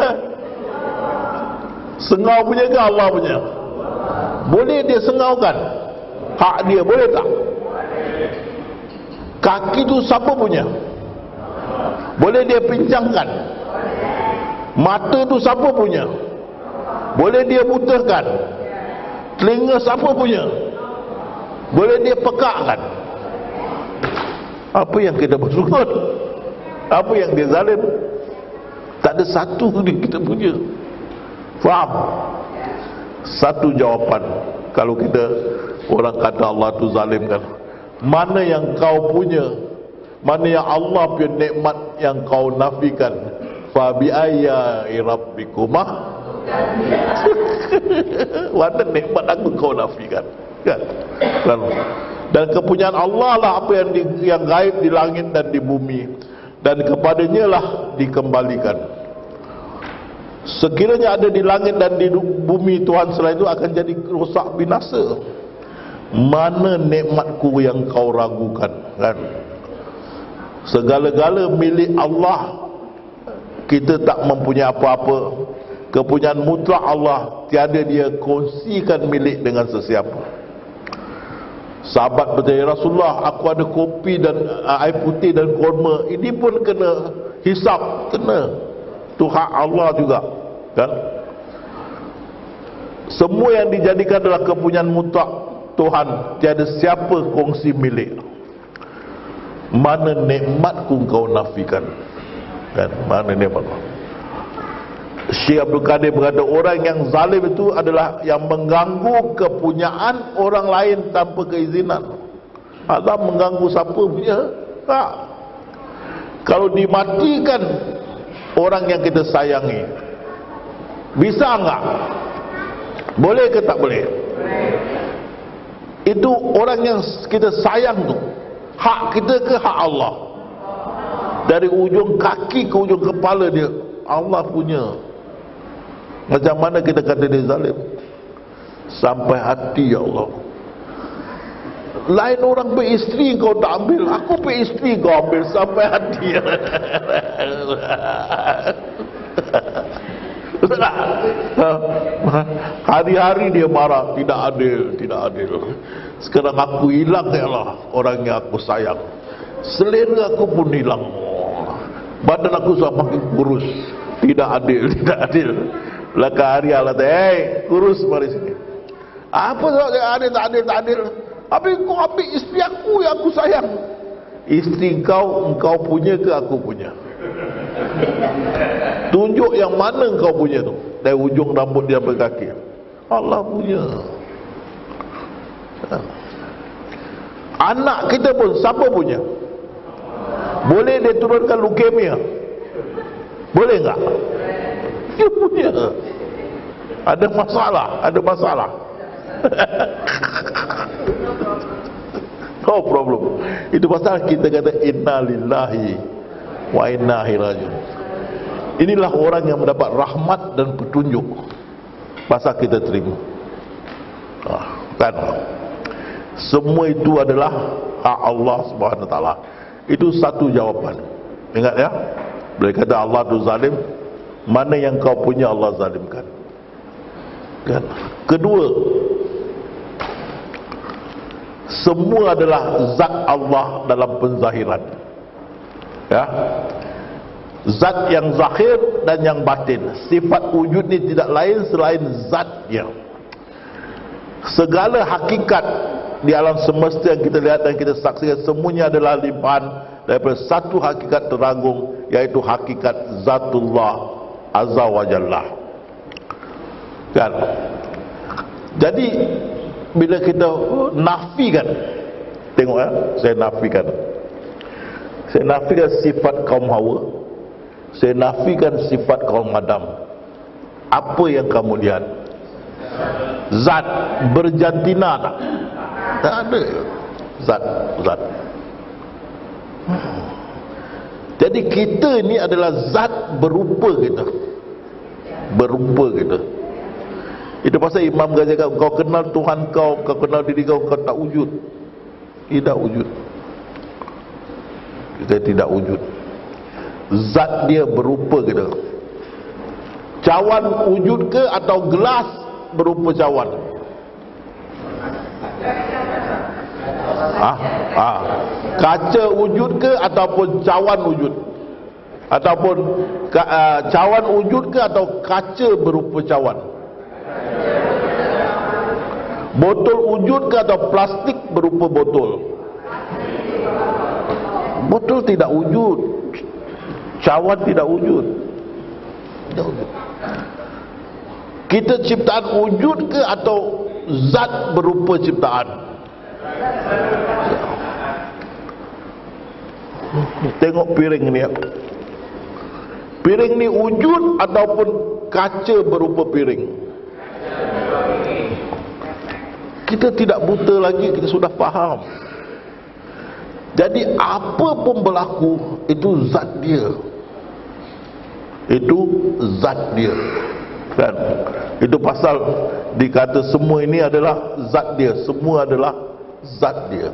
Sengau punya ke Allah punya? Boleh dia sengaukan hak dia, boleh tak? Kaki tu siapa punya? Boleh dia pincangkan? Mata tu siapa punya? Boleh dia butakan? Telinga siapa punya? Boleh dia pekakkan? Apa yang kita bersyukur? Apa yang dia zalim? Tak ada satu yang kita punya. Faham? Satu jawapan. Kalau kita, orang kata Allah tu zalim kan, mana yang kau punya, mana yang Allah punya nikmat yang kau nafikan? Fa bi ayyi rabbikumah mana nikmat aku kau nafikan? Kan? Lalu, dan kepunyaan Allah lah apa yang gaib di langit dan di bumi, dan kepadanya lah dikembalikan. Sekiranya ada di langit dan di bumi Tuhan selain itu, akan jadi rosak binasa. Mana nikmatku yang kau ragukan? Kan? Segala-gala milik Allah. Kita tak mempunyai apa-apa. Kepunyaan mutlak Allah, tiada dia kongsikan milik dengan sesiapa. Sahabat bertanya, Rasulullah, aku ada kopi dan air putih dan kurma, ini pun kena hisap, kena. Itu hak Allah juga, kan? Semua yang dijadikan adalah kepunyaan mutlak Tuhan, tiada siapa kongsi milik. Mana nikmatku kau nafikan? Kan? Mana nikmat? Syekh Abdul Qadir berkata, orang yang zalim itu adalah yang mengganggu kepunyaan orang lain tanpa keizinan. Allah mengganggu siapa punya? Tak. Kalau dimatikan orang yang kita sayangi. Bisa enggak? Boleh ke tak boleh? Itu orang yang kita sayang tu, hak kita ke hak Allah? Dari ujung kaki ke ujung kepala dia, Allah punya. Macam mana kita kata dia zalim? Sampai hati, ya Allah. Lain orang beristeri kau tak ambil, aku beristeri kau ambil, sampai hati. Hari-hari dia marah, tidak adil, tidak adil. Sekarang aku hilang, ya Allah, orang yang aku sayang. Selera aku pun hilang. Badan aku sudah makin kurus. Tidak adil, tidak adil. Laka hari Allah, kurus mari sini. Apa tak adil, tak adil, tak adil. Habis kau ambil isteri aku yang aku sayang. Isteri engkau punya ke aku punya? Tunjuk yang mana engkau punya tu. Dari ujung rambut dia sampai kaki. Allah punya. Anak kita pun siapa punya? Boleh dia turunkan leukemia? Boleh enggak? Dia punya. Ada masalah, ada masalah. No problem. Itu pasal kita kata inna lillahi wa inna ilaihi rajiun. Inilah orang yang mendapat rahmat dan petunjuk. Pasal kita terima. Kan? Semua itu adalah hak Allah Subhanahu wa taala. Itu satu jawapan. Ingat ya. Bila kata Allah itu zalim, mana yang kau punya Allah zalimkan. Kan? Kedua, semua adalah zat Allah dalam penzahiran. Ya. Zat yang zahir dan yang batin. Sifat wujud ini tidak lain selain zatnya. Segala hakikat di alam semesta yang kita lihat dan kita saksikan, semuanya adalah limpahan daripada satu hakikat teragung, yaitu hakikat zatullah azza wa jalla. Kan? Jadi bila kita nafikan, tengok ya, saya nafikan sifat kaum Hawa, saya nafikan sifat kaum Adam. Apa yang kamu lihat? Zat berjantina tak? Tak ada. Zat. Jadi kita ni adalah zat berupa kita. Itu pasal Imam Ghazali kata, kau kenal Tuhan kau kenal diri kau tak wujud. Tidak wujud. Kita tidak wujud. Zat dia berupa kita. Cawan wujud ke atau gelas berupa cawan? Kaca wujud ke ataupun cawan wujud? Ataupun cawan wujud ke atau kaca berupa cawan? Botol wujud ke atau plastik berupa botol? Botol tidak wujud. Cawan tidak wujud. Kita ciptaan wujud ke atau zat berupa ciptaan? Tengok piring ni ya. Piring ni wujud ataupun kaca berupa piring? Kita tidak buta lagi, kita sudah faham. Jadi apa pun berlaku, itu zat dia. Itu zat dia. Kan? Itu pasal dikata semua ini adalah zat dia. Semua adalah zat dia.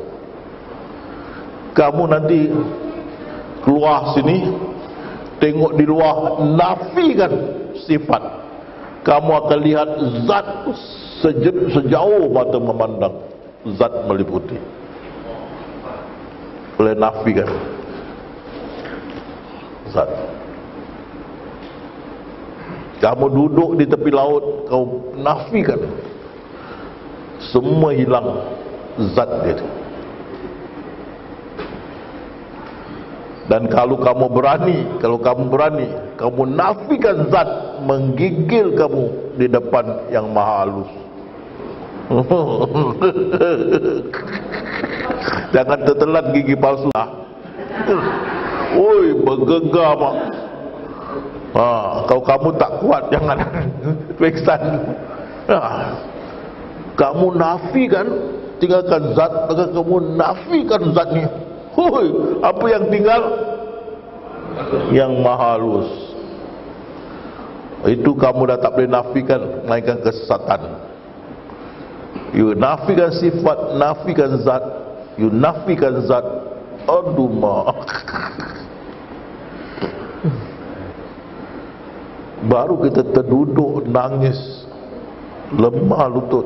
Kamu nanti keluar sini, tengok di luar, nafikan sifat, kamu akan lihat zat sejauh mata memandang. Zat meliputi. Boleh nafikan zat. Kamu duduk di tepi laut, kau nafikan, semua hilang zat dia. Dan kalau kamu berani, kamu nafikan zat, menggigil kamu di depan yang maha halus. Jangan tertelan gigi palsu. Oi, bergegar mak. Kalau kamu tak kuat, jangan peksan. Kamu nafikan, tinggalkan zat, maka kamu nafikan zat ni. Hoi, apa yang tinggal? Yang maha halus. Itu kamu dah tak boleh nafikan, melainkan kesesatan. You nafikan sifat, nafikan zat. You nafikan zat. Aduh mak. Baru kita terduduk, nangis, lemah lutut,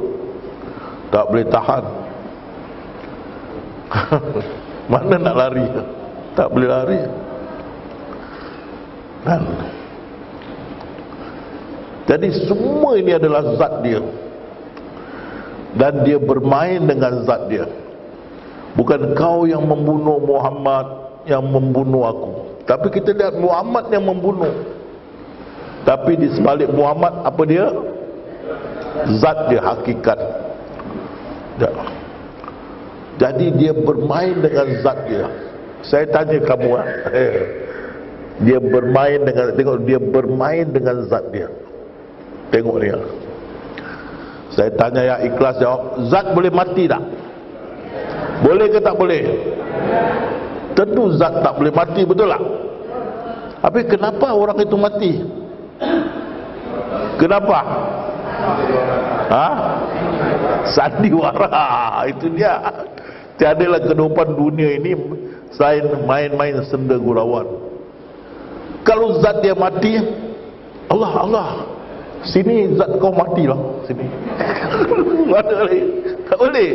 tak boleh tahan. Mana nak lari? Tak boleh lari. Dan jadi semua ini adalah zat dia, dan dia bermain dengan zat dia. Bukan kau yang membunuh Muhammad, yang membunuh aku. Tapi kita lihat Muhammad yang membunuh. Tapi di sebalik Muhammad, apa dia? Zat dia, hakikat. Jadi dia bermain dengan zat dia. Saya tanya kamu, dia bermain dengan, tengok dia bermain dengan zat dia. Tengok dia. Saya tanya yang ikhlas, jawab, zat boleh mati tak? Boleh ke tak boleh? Tentu zat tak boleh mati, betul tak? Tapi kenapa orang itu mati? Kenapa? Sandiwara. Itu dia. Tiadalah kehidupan dunia ini selain main-main senda gurauan. Kalau zat dia mati, Allah, sini zat kau matilah, sini. Mana boleh? Tak boleh.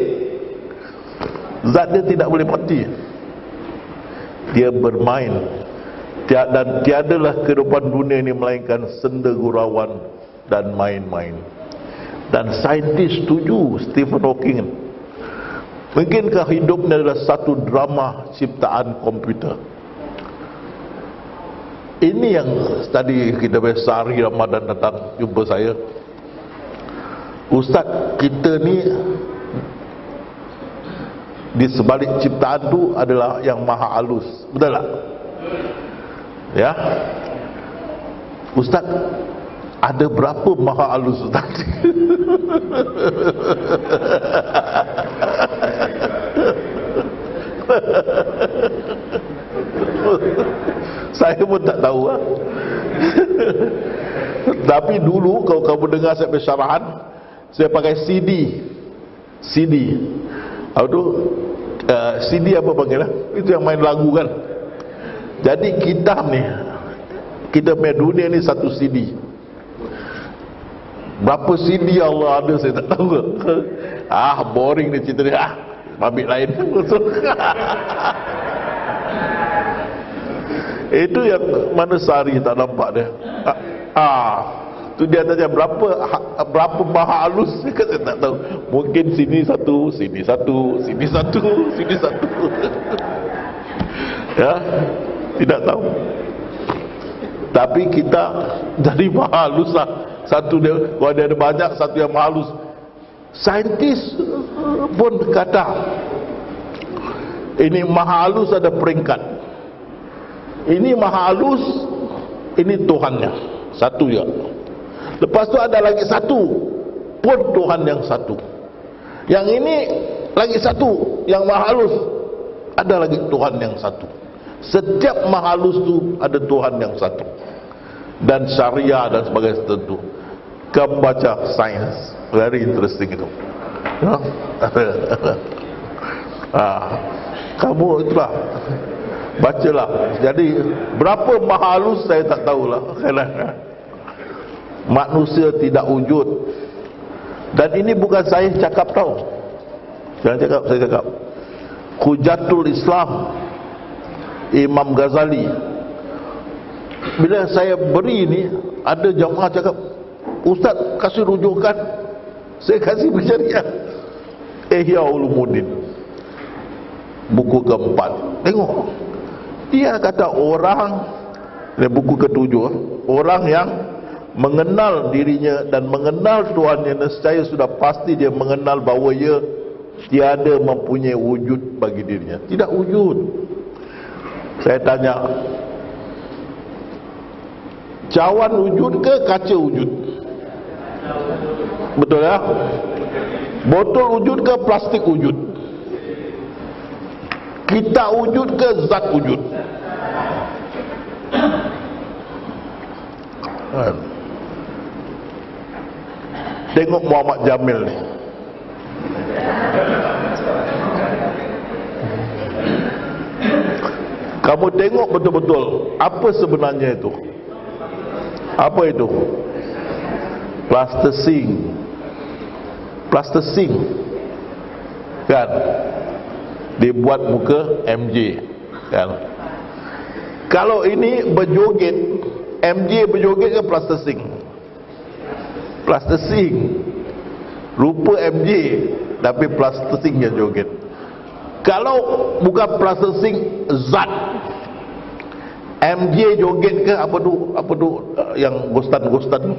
Zat dia tidak boleh mati. Dia bermain. Dan tiadalah kehidupan dunia ini melainkan senda gurauan dan main-main. Dan saintis setuju, Stephen Hawking, mungkinkah hidupnya adalah satu drama ciptaan komputer? Ini yang tadi kita biasa hari Ramadan datang jumpa saya, Ustaz, kita ni di sebalik ciptaan tu adalah yang maha halus, betul tak? Ya, Ustaz, ada berapa maha halus Ustaz? Saya pun tak tahu. Tapi dulu kalau kamu dengar saya bersyarahan, saya pakai CD. CD apa panggil lah? Itu yang main lagu kan. Jadi kita ni, kita punya dunia ni satu CD. Berapa CD Allah ada saya tak tahu. Boring ni cerita dia. Mabik lain. Itu yang mana sehari tak nampak dia. Tu dia tanya berapa maha halus, saya tak tahu. Mungkin sini satu, sini satu, sini satu, sini satu. Ya, tidak tahu. Tapi kita jadi maha halus lah. Satu dia, kalau dia ada banyak, satu yang maha halus. Saintis pun kata ini maha halus ada peringkat. Ini maha halus, ini Tuhannya satu ya. Lepas tu ada lagi satu pun Tuhan yang satu. Yang ini lagi satu yang maha halus, ada lagi Tuhan yang satu. Setiap maha halus tu ada Tuhan yang satu. Dan syariah dan sebagainya tertentu. Kamu baca sains, very interesting itu. Ya? Kamu itulah, bacalah. Jadi berapa maha halus saya tak tahulah. Manusia tidak wujud. Dan ini bukan saya cakap tahu. Jangan cakap, saya cakap. Hujatul Islam Imam Ghazali, bila saya beri ini, ada jamaah cakap, Ustaz kasih rujukan. Saya kasih bersyariah, Ihya Ulumuddin, buku keempat. Tengok, dia kata orang, ini buku ketujuh, orang yang mengenal dirinya dan mengenal Tuhannya, nescaya sudah pasti dia mengenal bahawa ia tiada mempunyai wujud bagi dirinya. Tidak wujud. Saya tanya, Cawan wujud ke kaca wujud? Betul ya? Botol wujud ke plastik wujud? Kita wujud ke zat wujud? Tengok Muhammad Jamil ni. Kamu tengok betul-betul apa sebenarnya itu? Apa itu? Plastising. Plastising. Kan? Dibuat muka MJ. Kan? Kalau ini berjoget, MJ berjoget ke plastising? Plastising. Rupa MJ tapi plastising yang joget. Kalau bukan plastising, zat. MJ joget ke apa tu yang gostan-gostan?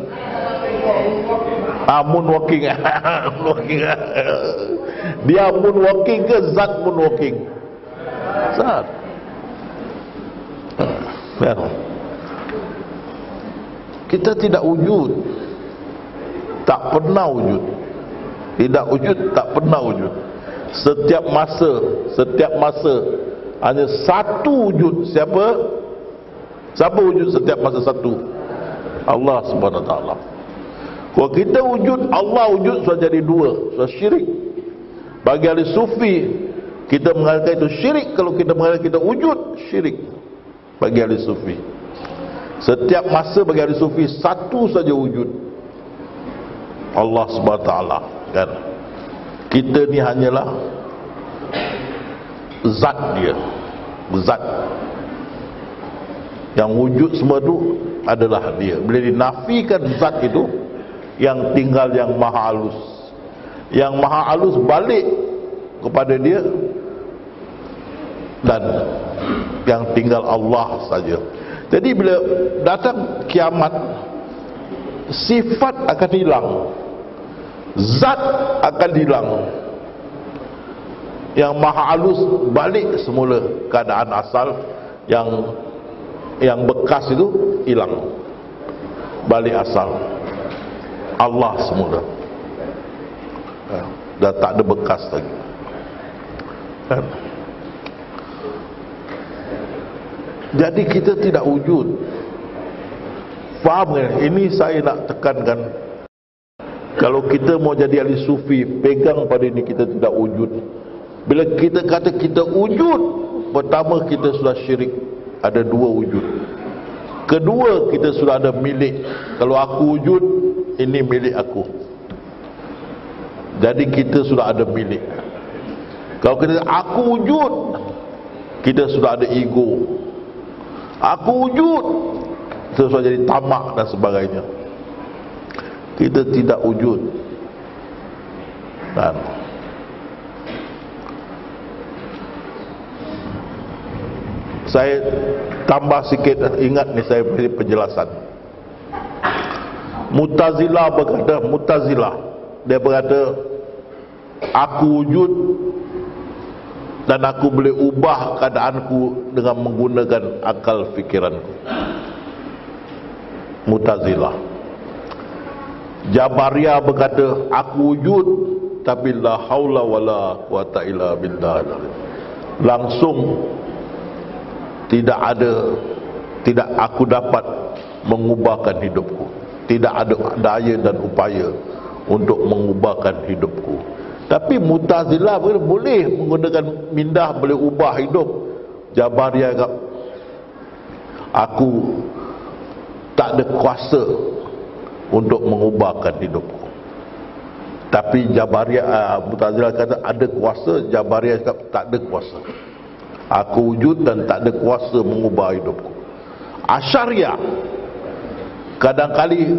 Moonwalking. Dia moonwalking ke zat moonwalking? Zat. Kita tidak wujud, tak pernah wujud. Tidak wujud, tak pernah wujud. Setiap masa hanya satu wujud. Siapa wujud setiap masa satu? Allah Subhanahu Wa Taala. Kalau kita wujud, Allah wujud, sudah jadi dua, sudah syirik. Bagi ahli sufi, kita mengatakan itu syirik. Kalau kita mengatakan kita wujud, syirik. Bagi ahli sufi, setiap masa bagi ahli sufi satu saja wujud, Allah Subhanahu Wa Taala. Kan? Kita ni hanyalah zat dia, zat. Yang wujud semua tu adalah dia. Bila dinafikan zat itu, yang tinggal yang maha halus. Yang maha halus balik kepada dia, dan yang tinggal Allah saja. Jadi bila datang kiamat, sifat akan hilang, zat akan hilang. Yang maha halus balik semula keadaan asal, yang bekas itu hilang, balik asal Allah semula. Dah tak ada bekas lagi. Jadi kita tidak wujud. Faham kan? Ini saya nak tekankan. Kalau kita mau jadi ahli sufi, pegang pada ini, kita tidak wujud. Bila kita kata kita wujud, pertama kita sudah syirik. Ada dua wujud. Kedua, kita sudah ada milik. Kalau aku wujud, ini milik aku. Jadi kita sudah ada milik. Kalau kita aku wujud, kita sudah ada ego. Aku wujud, kita sudah jadi tamak dan sebagainya. Kita tidak wujud. Dan saya tambah sikit, ingat ni saya beri penjelasan. Mu'tazilah berkata, dia berkata aku wujud dan aku boleh ubah keadaanku dengan menggunakan akal fikiranku. Mu'tazilah. Jabariyah berkata aku wujud tapi la haula wala quwata illa billah. Langsung tidak aku dapat mengubahkan hidupku. Tidak ada daya dan upaya untuk mengubahkan hidupku. Tapi Mu'tazilah boleh menggunakan mindah, boleh ubah hidup. Jabariyah kata aku tak ada kuasa untuk mengubahkan hidupku. Tapi Jabariyah, Mu'tazilah kata ada kuasa. Jabariyah kata tak ada kuasa. Aku wujud dan tak ada kuasa mengubah hidupku. Asy'ariyah kadang-kali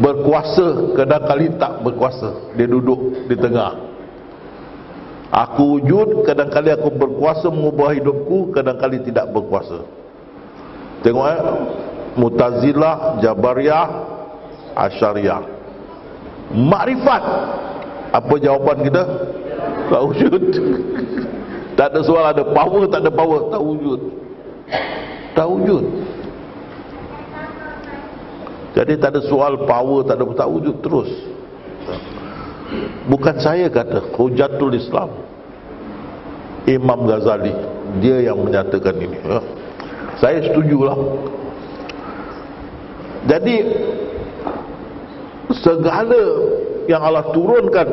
berkuasa, kadang-kali tak berkuasa. Dia duduk di tengah. Aku wujud, kadang-kali aku berkuasa mengubah hidupku, kadang-kali tidak berkuasa. Tengok Mu'tazilah, Jabariyah, Asy'ariyah. Makrifat, apa jawapan kita? Tak wujud. Tak ada soal ada power, tak ada power, tak wujud. Tak wujud. Jadi tak ada soal power, tak ada, tak wujud terus. Bukan saya kata, Hujatul Islam Imam Ghazali, dia yang menyatakan ini. Saya setujulah. Jadi segala yang Allah turunkan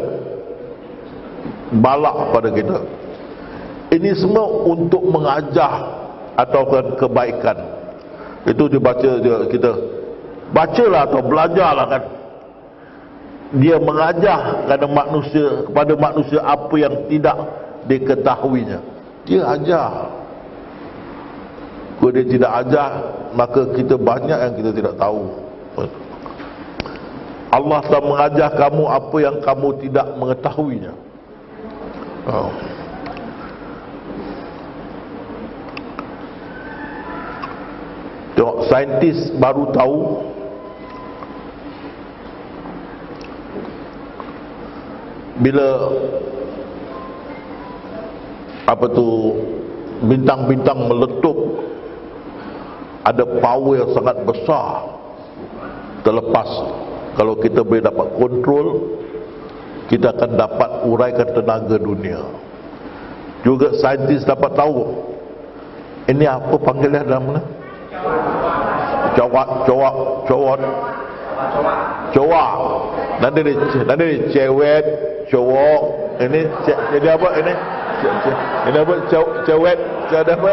balak pada kita, ini semua untuk mengajar atau kebaikan. Itu dibaca dia, kita bacalah atau belajarlah kan. Dia mengajar kepada manusia apa yang tidak diketahuinya. Dia ajar. Kalau dia tidak ajar, maka kita banyak yang kita tidak tahu. Allah telah mengajar kamu apa yang kamu tidak mengetahuinya. Tengok, saintis baru tahu bila bintang-bintang meletup, ada power yang sangat besar terlepas. Kalau kita boleh dapat kontrol, kita akan dapat uraikan tenaga dunia. Juga saintis dapat tahu ini apa panggilan dalam mana? Cowok. Nanti cewek, cowok. Ini jadi apa ini? Ini apa? Cewek, jadi apa?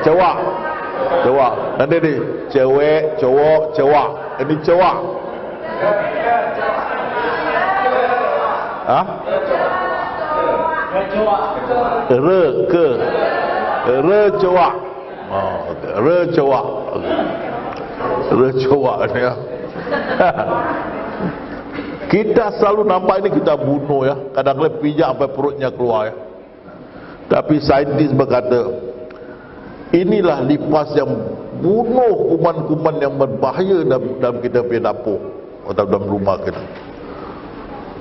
Cowok. Nanti ni cewek, cowok. Ini cowok. Cowok. Cowok ni ya. Kita selalu nampak ini kita bunuh ya. Kadang-kadang pijak sampai perutnya keluar ya. Tapi saintis berkata, inilah lipas yang bunuh kuman-kuman yang berbahaya dalam kita punya dapur atau dalam rumah kita,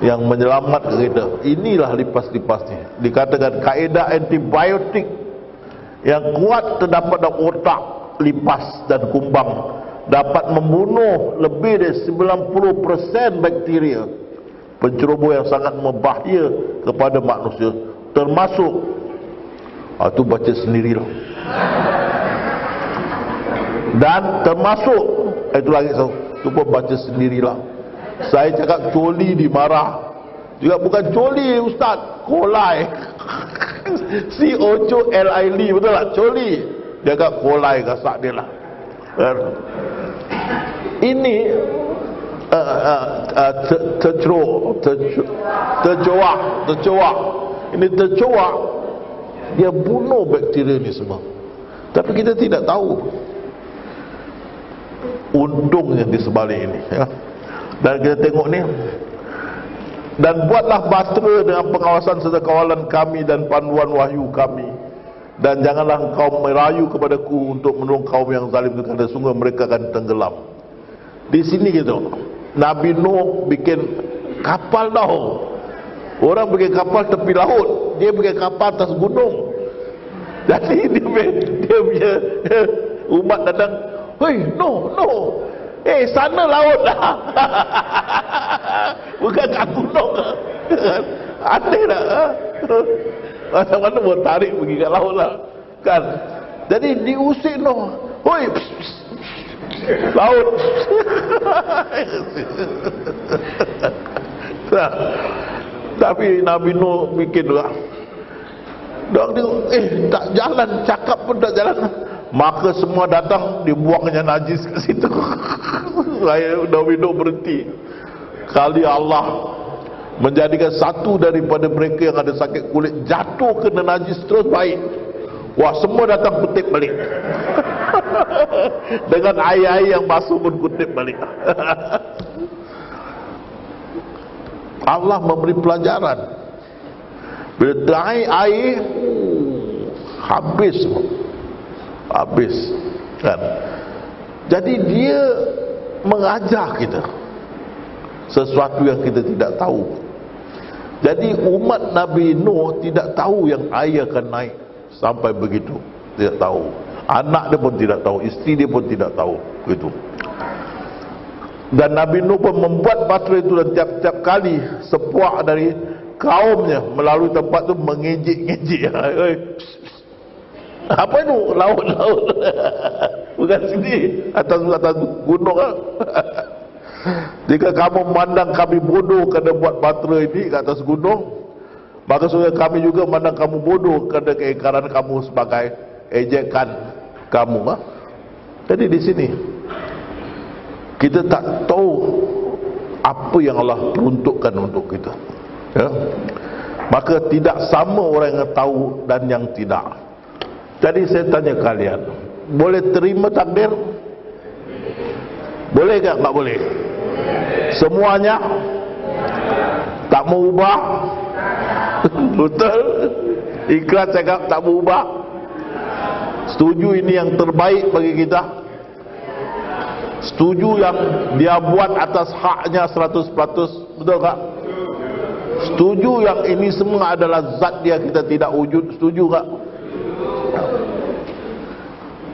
yang menyelamatkan kita. Inilah lipas-lipasnya. Dikatakan kaedah antibiotik yang kuat terdapat dalam otak lipas dan kumbang, dapat membunuh lebih dari 90% bakteria penceroboh yang sangat membahaya kepada manusia, termasuk itu baca sendirilah. Dan termasuk itu lagi tu pun baca sendirilah. Saya cakap coli dimarah, juga bukan coli ustaz, kolai. COLI, betul tak? Coli. Dia kata kolai, gasak dia lah. Ini tercoak. Ini tercoak. Dia bunuh bakteria ni semua. Tapi kita tidak tahu untungnya di sebalik ini ya. Dan kita tengok ni, dan buatlah bahtera dengan pengawasan serta kawalan kami dan panduan wahyu kami, dan janganlah engkau merayu kepadaku untuk menolong kaum yang zalim, kerana sungguh mereka akan tenggelam. Di sini gitu, Nabi Nuh bikin kapal tau. Orang bikin kapal tepi laut, dia bikin kapal atas gunung. Jadi dia punya umat datang, hei Nuh, sana laut lah. Bukan kat gunung. Aneh tak? Mana-mana mau tarik pergi kat laut lah kan. Jadi diusik Nuh, hoi laut. Tapi Nabi Nuh bikin lah. Dia tengok, tak jalan, cakap pun tak jalan. Maka semua datang, dibuangnya najis ke situ. Nabi Nuh berhenti. Kali Allah menjadikan satu daripada mereka yang ada sakit kulit jatuh kena najis terus baik. Wah, semua datang kutip balik. Dengan air-air yang basuh pun kutip balik. Allah memberi pelajaran. Bila terakhir air, habis kan. Jadi dia mengajar kita sesuatu yang kita tidak tahu. Jadi umat Nabi Nuh tidak tahu yang air akan naik sampai begitu, tidak tahu. Anak dia pun tidak tahu, isteri dia pun tidak tahu begitu. Dan Nabi Nuh pun membuat batra itu, dan tiap-tiap kali sepuak dari kaumnya melalui tempat itu mengejek-ngejek. Apa itu? Laut-laut. Bukan sini, atas gunung. Jika kamu memandang kami bodoh kerana buat batra ini ke atas gunung, maka sungguh kami juga memandang kamu bodoh kerana keingkaran kamu sebagai ejekan kamu. Jadi di sini kita tak tahu apa yang Allah peruntukkan untuk kita, ya? Maka tidak sama orang yang tahu dan yang tidak. Jadi saya tanya kalian, boleh terima takdir? Boleh ke tak boleh? Semuanya? Tak mau ubah? Betul? Ikhlas cakap tak mau ubah? Setuju ini yang terbaik bagi kita? Setuju yang dia buat atas haknya 100%? Betul tak? Setuju yang ini semua adalah zat dia, kita tidak wujud? Setuju tak?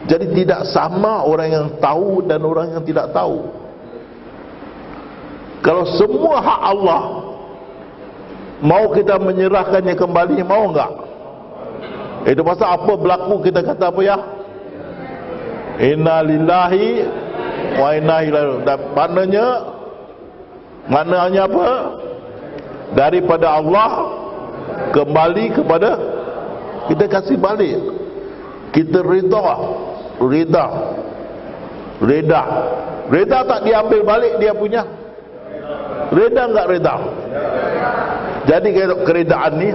Jadi tidak sama orang yang tahu dan orang yang tidak tahu. Kalau semua hak Allah, mau kita menyerahkannya kembali, mau enggak? Itu pasal apa berlaku kita kata apa ya? Inna lillahi wa inna ilaihi. Dan maknanya apa? Daripada Allah kembali kepada kita, kasih balik. Kita reda tak diambil balik dia punya? Reda enggak reda? Jadi keredaan ni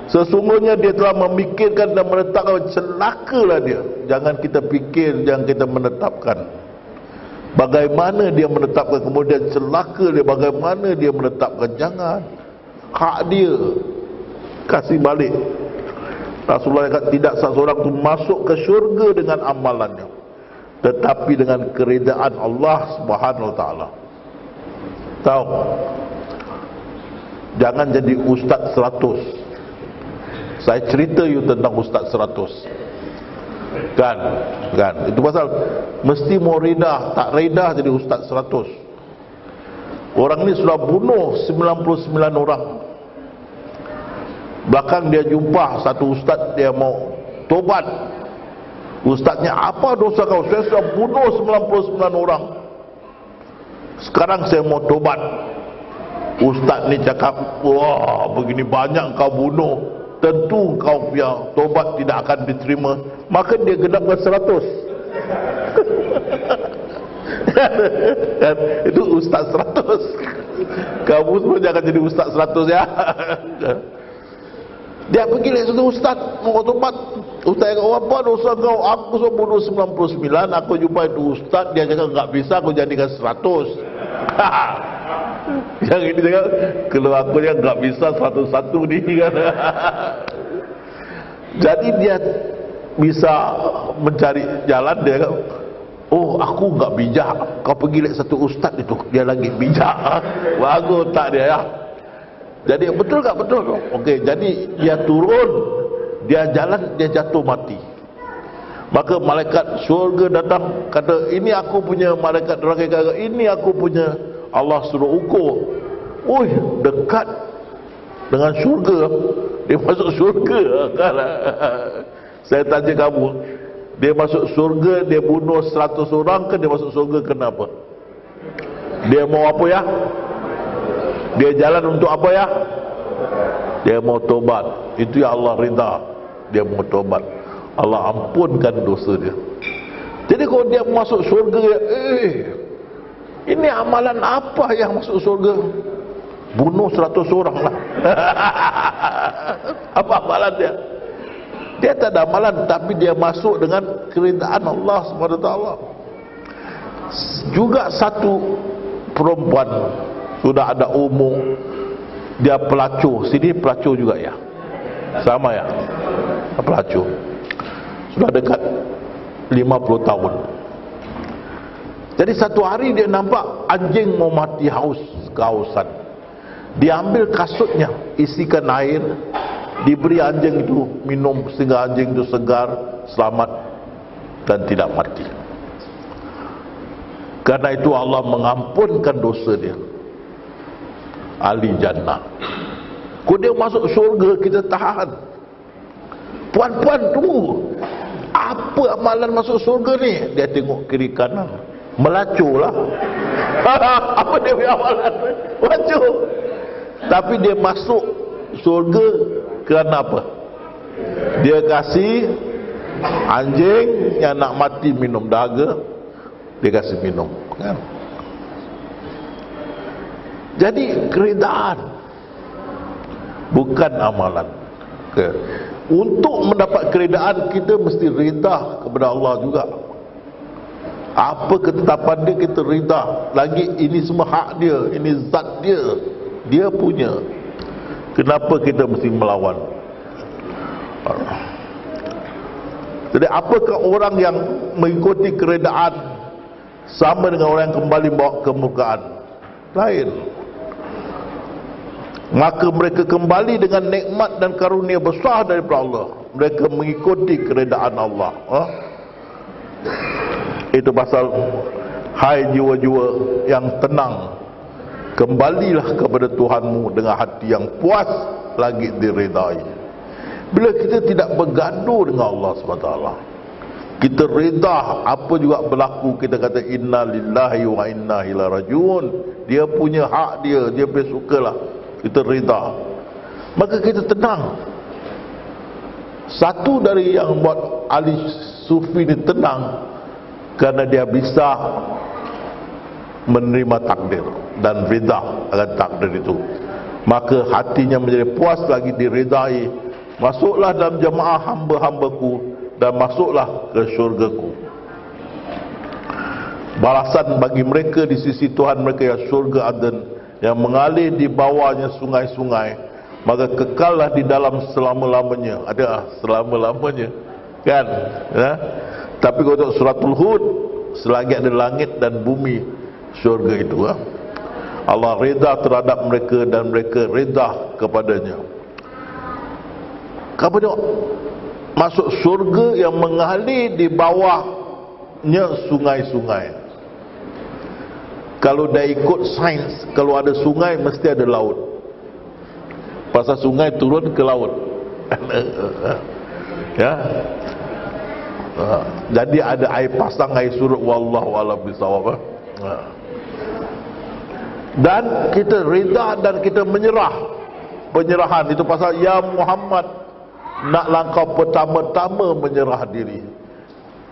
sesungguhnya dia telah memikirkan dan menetapkan. Celakalah dia. Jangan kita fikir, jangan kita menetapkan. Bagaimana dia menetapkan, kemudian celaka dia bagaimana dia menetapkan. Jangan. Hak dia, kasih balik. Rasulullah kata tidak seseorang itu masuk ke syurga dengan amalannya, tetapi dengan keredaan Allah Subhanahu wa taala. Tahu? Jangan jadi ustaz 100. Saya cerita you tentang ustaz 100. Kan? Itu pasal mesti mau reda, tak reda jadi ustaz 100. Orang ni sudah bunuh 99 orang. Belakang dia jumpa satu ustaz, dia mau tobat. Ustaznya, apa dosa kau? Saya sudah bunuh 99 orang. Sekarang saya mau tobat. Ustaz ni cakap, wah begini banyak kau bunuh, tentu kau punya tobat tidak akan diterima. Maka dia genapkan 100. Itu ustaz 100. Kamu semua jangan jadi ustaz 100 ya. Dia pergi lihat satu ustaz mau tobat. Ustaz kata, apa dosa kau? Aku sudah bunuh 99. Aku jumpa itu ustaz, dia cakap enggak bisa, aku jadikan 100. Yang ini cakap, kalau aku yang enggak bisa 101 ni kan. Jadi dia bisa mencari jalan. Dia kata, oh aku enggak bijak. Kau pergi lihat satu ustaz itu, dia lagi bijak. Bagus tak dia ya? Jadi betul tak? Betul. Okey, jadi dia turun, dia jalan, dia jatuh mati. Maka malaikat syurga datang, kata, ini aku punya. Malaikat neraka kata, ini aku punya. Allah suruh ukur. Dekat dengan syurga. Dia masuk syurga. Saya tanya kamu, dia masuk syurga, dia bunuh 100 orang ke dia masuk syurga kenapa? Dia mau apa ya? Dia jalan untuk apa ya? Dia mau tobat. Itu yang Allah rida. Dia mau tobat, Allah ampunkan dosa dia. Jadi kalau dia masuk syurga, ini amalan apa yang masuk syurga? Bunuh 100 orang lah. Apa amalan dia? Dia tak ada amalan, tapi dia masuk dengan keridaan Allah SWT. Juga satu perempuan sudah ada umur, dia pelacur. Sini pelacur juga ya? Sama ya? Pelacur. Sudah dekat 50 tahun. Jadi satu hari dia nampak anjing mau mati haus, kehausan. Dia ambil kasutnya, isikan air, diberi anjing itu minum sehingga anjing itu segar, selamat dan tidak mati. Karena itu Allah mengampunkan dosa dia. Ahli jannah. Kalau dia masuk syurga, kita tahan. Puan-puan tunggu. Apa amalan masuk syurga ni? Dia tengok kiri kanan, melacur lah. Apa dia punya amalan? Melacur. Tapi dia masuk syurga kerana apa? Dia kasih anjing yang nak mati minum dahaga, dia kasih minum, kan? Jadi keredaan bukan amalan. Untuk mendapat keredaan, kita mesti reda kepada Allah juga. Apa ketetapan dia, kita reda. Lagi ini semua hak dia, ini zat dia, dia punya. Kenapa kita mesti melawan? Jadi apakah orang yang mengikuti keredaan sama dengan orang yang kembali bawa kemurkaan? Lain. Maka mereka kembali dengan nikmat dan karunia besar daripada Allah. Mereka mengikuti keredaan Allah. Itu pasal, hai jiwa-jiwa yang tenang, kembalilah kepada Tuhanmu dengan hati yang puas lagi diredai. Bila kita tidak bergaduh dengan Allah SWT, kita reda apa juga berlaku, kita kata inna lillahi wa inna ilaihi rajiun. Dia punya hak dia, dia boleh sukalah. Kita reda, maka kita tenang. Satu dari yang buat ahli sufi ni tenang, kerana dia bisa menerima takdir dan reda akan takdir itu. Maka hatinya menjadi puas lagi diredai. Masuklah dalam jemaah hamba-hambaku dan masuklah ke syurgaku. Balasan bagi mereka di sisi Tuhan mereka yang syurga Aden, yang mengalir di bawahnya sungai-sungai, maka kekallah di dalam selama-lamanya. Ada selama-lamanya, kan? Ya? Tapi kalau untuk suratul Hud, selagi ada langit dan bumi, syurga itu, Allah reda terhadap mereka dan mereka reda kepadanya. Kamu tengok, masuk syurga yang mengalir di bawahnya sungai-sungai. Kalau dah ikut sains, kalau ada sungai mesti ada laut. Pasal sungai turun ke laut. Ya. Jadi ada air pasang, air surut, wallahu a'lam bishawab. Dan kita reda dan kita menyerah. Penyerahan itu pasal ya Muhammad, naklah kau pertama-tama menyerah diri.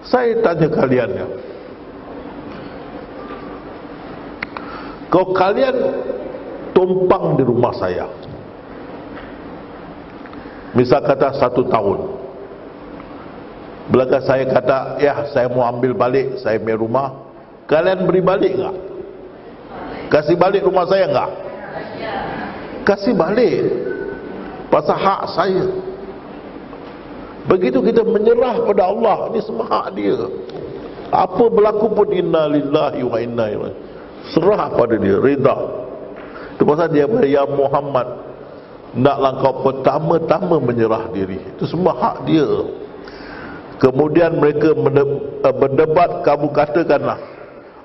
Saya tanya kalian, ya, kalau kalian tumpang di rumah saya, misal kata 1 tahun, belakang saya kata, ya saya mau ambil balik, saya punya rumah, kalian beri balik enggak? Kasih balik rumah saya enggak? Kasih balik, pasal hak saya. Begitu kita menyerah pada Allah, ini semua hak dia. Apa berlaku pun inna lillahi wa inna ilaihi, serah pada dia, reda. Itu pasal dia berkata, ya Muhammad, naklah kau pertama-tama menyerah diri. Itu semua hak dia. Kemudian mereka berdebat, kamu katakanlah,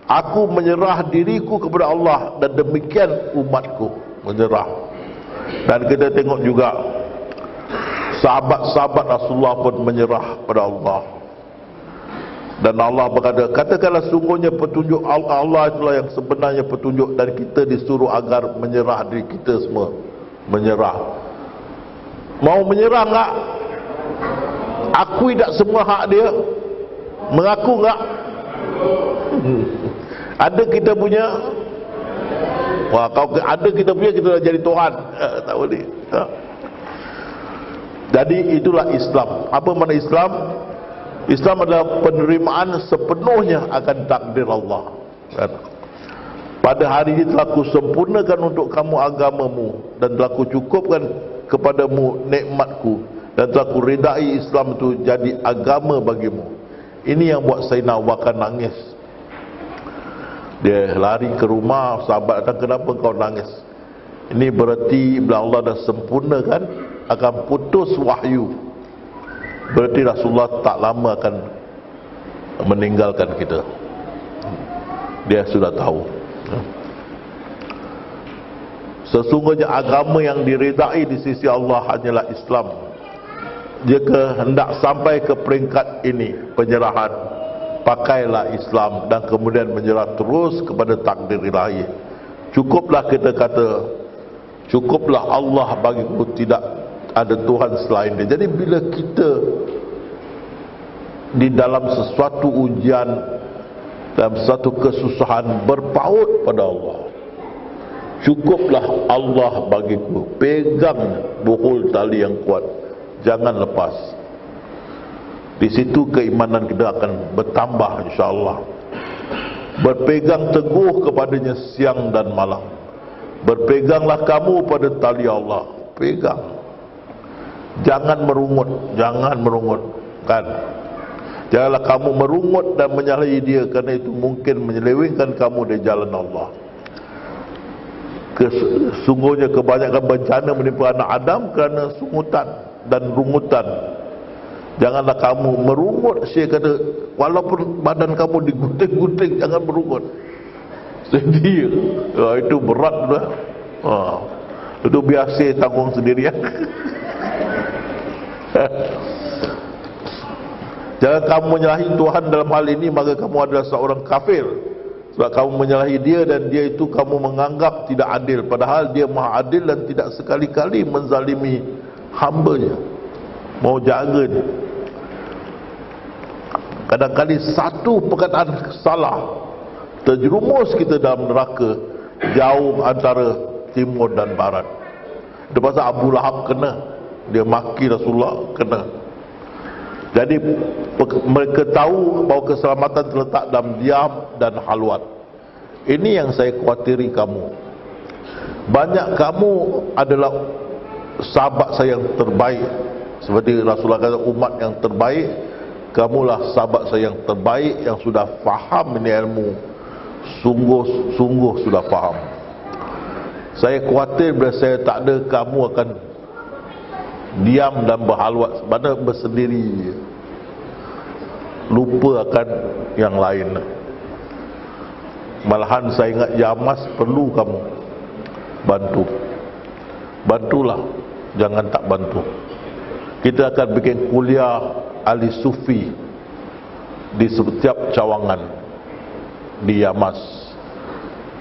aku menyerah diriku kepada Allah, dan demikian umatku menyerah. Dan kita tengok juga sahabat-sahabat Rasulullah pun menyerah pada Allah. Dan Allah berkata, katakanlah sungguhnya petunjuk Allah itulah yang sebenarnya petunjuk, dan kita disuruh agar menyerah diri kita semua. Menyerah. Mau menyerah enggak? Akui tak semua hak dia? Mengaku enggak? Ada kita punya, wah, kalau ada kita punya, kita dah jadi Tuhan. Tak boleh. Jadi itulah Islam. Apa makna Islam? Islam adalah penerimaan sepenuhnya akan takdir Allah. Pada hari ini telah kusempurnakan untuk kamu agamamu, dan telah kucukupkan kepadamu nikmatku, dan telah kuredai Islam itu jadi agama bagimu. Ini yang buat Sayyidina Abu Bakar nangis. Dia lari ke rumah, sahabat datang, kenapa kau nangis? Ini berarti bila Allah dah sempurnakan, akan putus wahyu. Berarti Rasulullah tak lama akan meninggalkan kita. dia sudah tahu. Sesungguhnya agama yang diredai di sisi Allah hanyalah Islam. Jika hendak sampai ke peringkat ini, penyerahan, pakailah Islam dan kemudian menyerah terus kepada takdir ilahi. Cukuplah kita kata, cukuplah Allah bagiku, tidak ada Tuhan selain Dia. Jadi bila kita di dalam sesuatu ujian, dalam satu kesusahan, berpaut pada Allah, cukuplah Allah bagiku, pegang buhul tali yang kuat, jangan lepas. Di situ keimanan kita akan bertambah insya-Allah. Berpegang teguh kepadanya siang dan malam. Berpeganglah kamu pada tali Allah, pegang. Jangan merungut, jangan merungut, kan? Janganlah kamu merungut dan menyalahi Dia, kerana itu mungkin menyelewengkan kamu dari jalan Allah. Sesungguhnya kebanyakan bencana menimpa anak Adam kerana sungutan dan rungutan. Janganlah kamu merungut. Syekh kata, walaupun badan kamu digunting-gunting, jangan merungut. Sedih. Itu berat dah. Itu biasa tanggung sendirian. Jangan kamu menyalahi Tuhan dalam hal ini, maka kamu adalah seorang kafir. Sebab kamu menyalahi Dia dan Dia itu kamu menganggap tidak adil, padahal Dia Maha Adil dan tidak sekali-kali menzalimi hamba-Nya. Mau jaga dia. Kadang-kadang satu perkataan salah terjerumus kita dalam neraka, jauh antara timur dan barat. Itu pasal Abu Lahab kena, dia maki Rasulullah, kena. Jadi mereka tahu bahawa keselamatan terletak dalam diam dan halwat. Ini yang saya khawatiri kamu. Banyak kamu adalah sahabat saya yang terbaik. Seperti Rasulullah kata, umat yang terbaik, kamulah sahabat saya yang terbaik, yang sudah faham ini ilmu, sungguh-sungguh sudah faham. Saya khawatir bila saya tak ada, kamu akan diam dan berhalwat, sebenarnya bersendiri, lupa akan yang lain. Malahan saya ingat Yamas perlu kamu bantu. Bantulah, jangan tak bantu. Kita akan bikin kuliah ahli sufi di setiap cawangan di Yamas,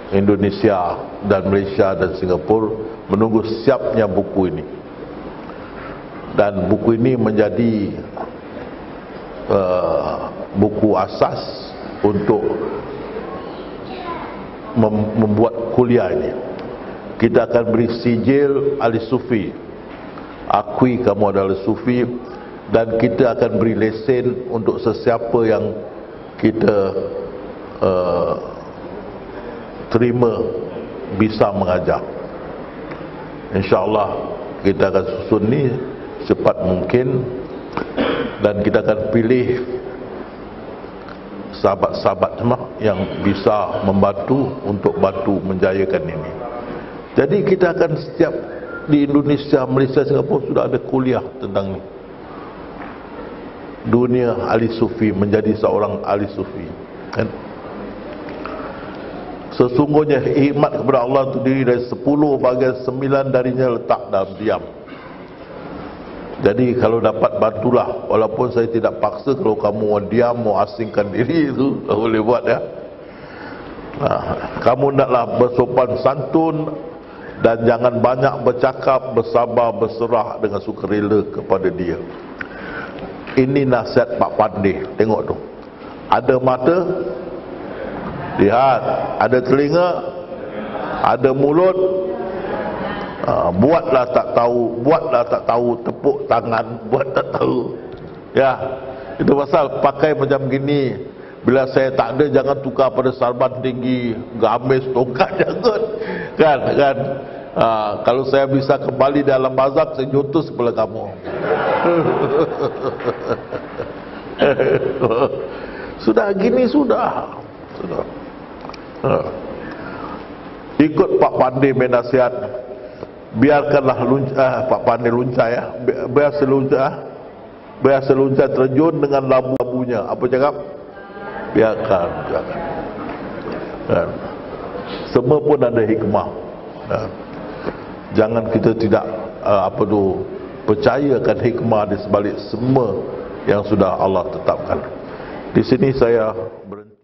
Indonesia dan Malaysia dan Singapura, menunggu siapnya buku ini. Dan buku ini menjadi buku asas untuk membuat kuliah ini. Kita akan beri sijil ahli sufi, akui kamu adalah sufi, dan kita akan beri lesen untuk sesiapa yang kita terima bisa mengajar. InsyaAllah kita akan susun ni cepat mungkin, dan kita akan pilih sahabat-sahabat yang bisa membantu untuk bantu menjayakan ini. Jadi kita akan setiap di Indonesia, Malaysia, Singapura sudah ada kuliah tentang ini. Dunia ahli sufi, menjadi seorang ahli sufi, kan? Sesungguhnya hikmat kepada Allah itu diri dari 10 bahagian 9 darinya letak dalam diam. Jadi kalau dapat bantulah, walaupun saya tidak paksa. Kalau kamu mau diam, mau asingkan diri, itu boleh buat ya. Kamu hendaklah bersopan santun dan jangan banyak bercakap, bersabar, berserah dengan sukarela kepada Dia. Ini nasihat Pak Pandey. Tengok tu, ada mata, lihat. Ada telinga, ada mulut, buatlah tak tahu, buatlah tak tahu, tepuk tangan, buat tak tahu. Ya, itu pasal pakai macam gini. Bila saya tak ada, jangan tukar pada sarban tinggi, gamis, tongkat, jangan. Kan. Kalau saya bisa kembali dalam bazar, saya jutus kepala kamu. Sudah gini, sudah. Ikut Pak Pandey menasihat. Biarkanlah Pak Pandey lunca ya. Biar selunca terjun dengan labu-labunya. Apa cakap? Biarkan. Kan? Semua pun ada hikmah. Kan? Jangan kita tidak percayakan hikmah di sebalik semua yang sudah Allah tetapkan. Di sini saya berhenti.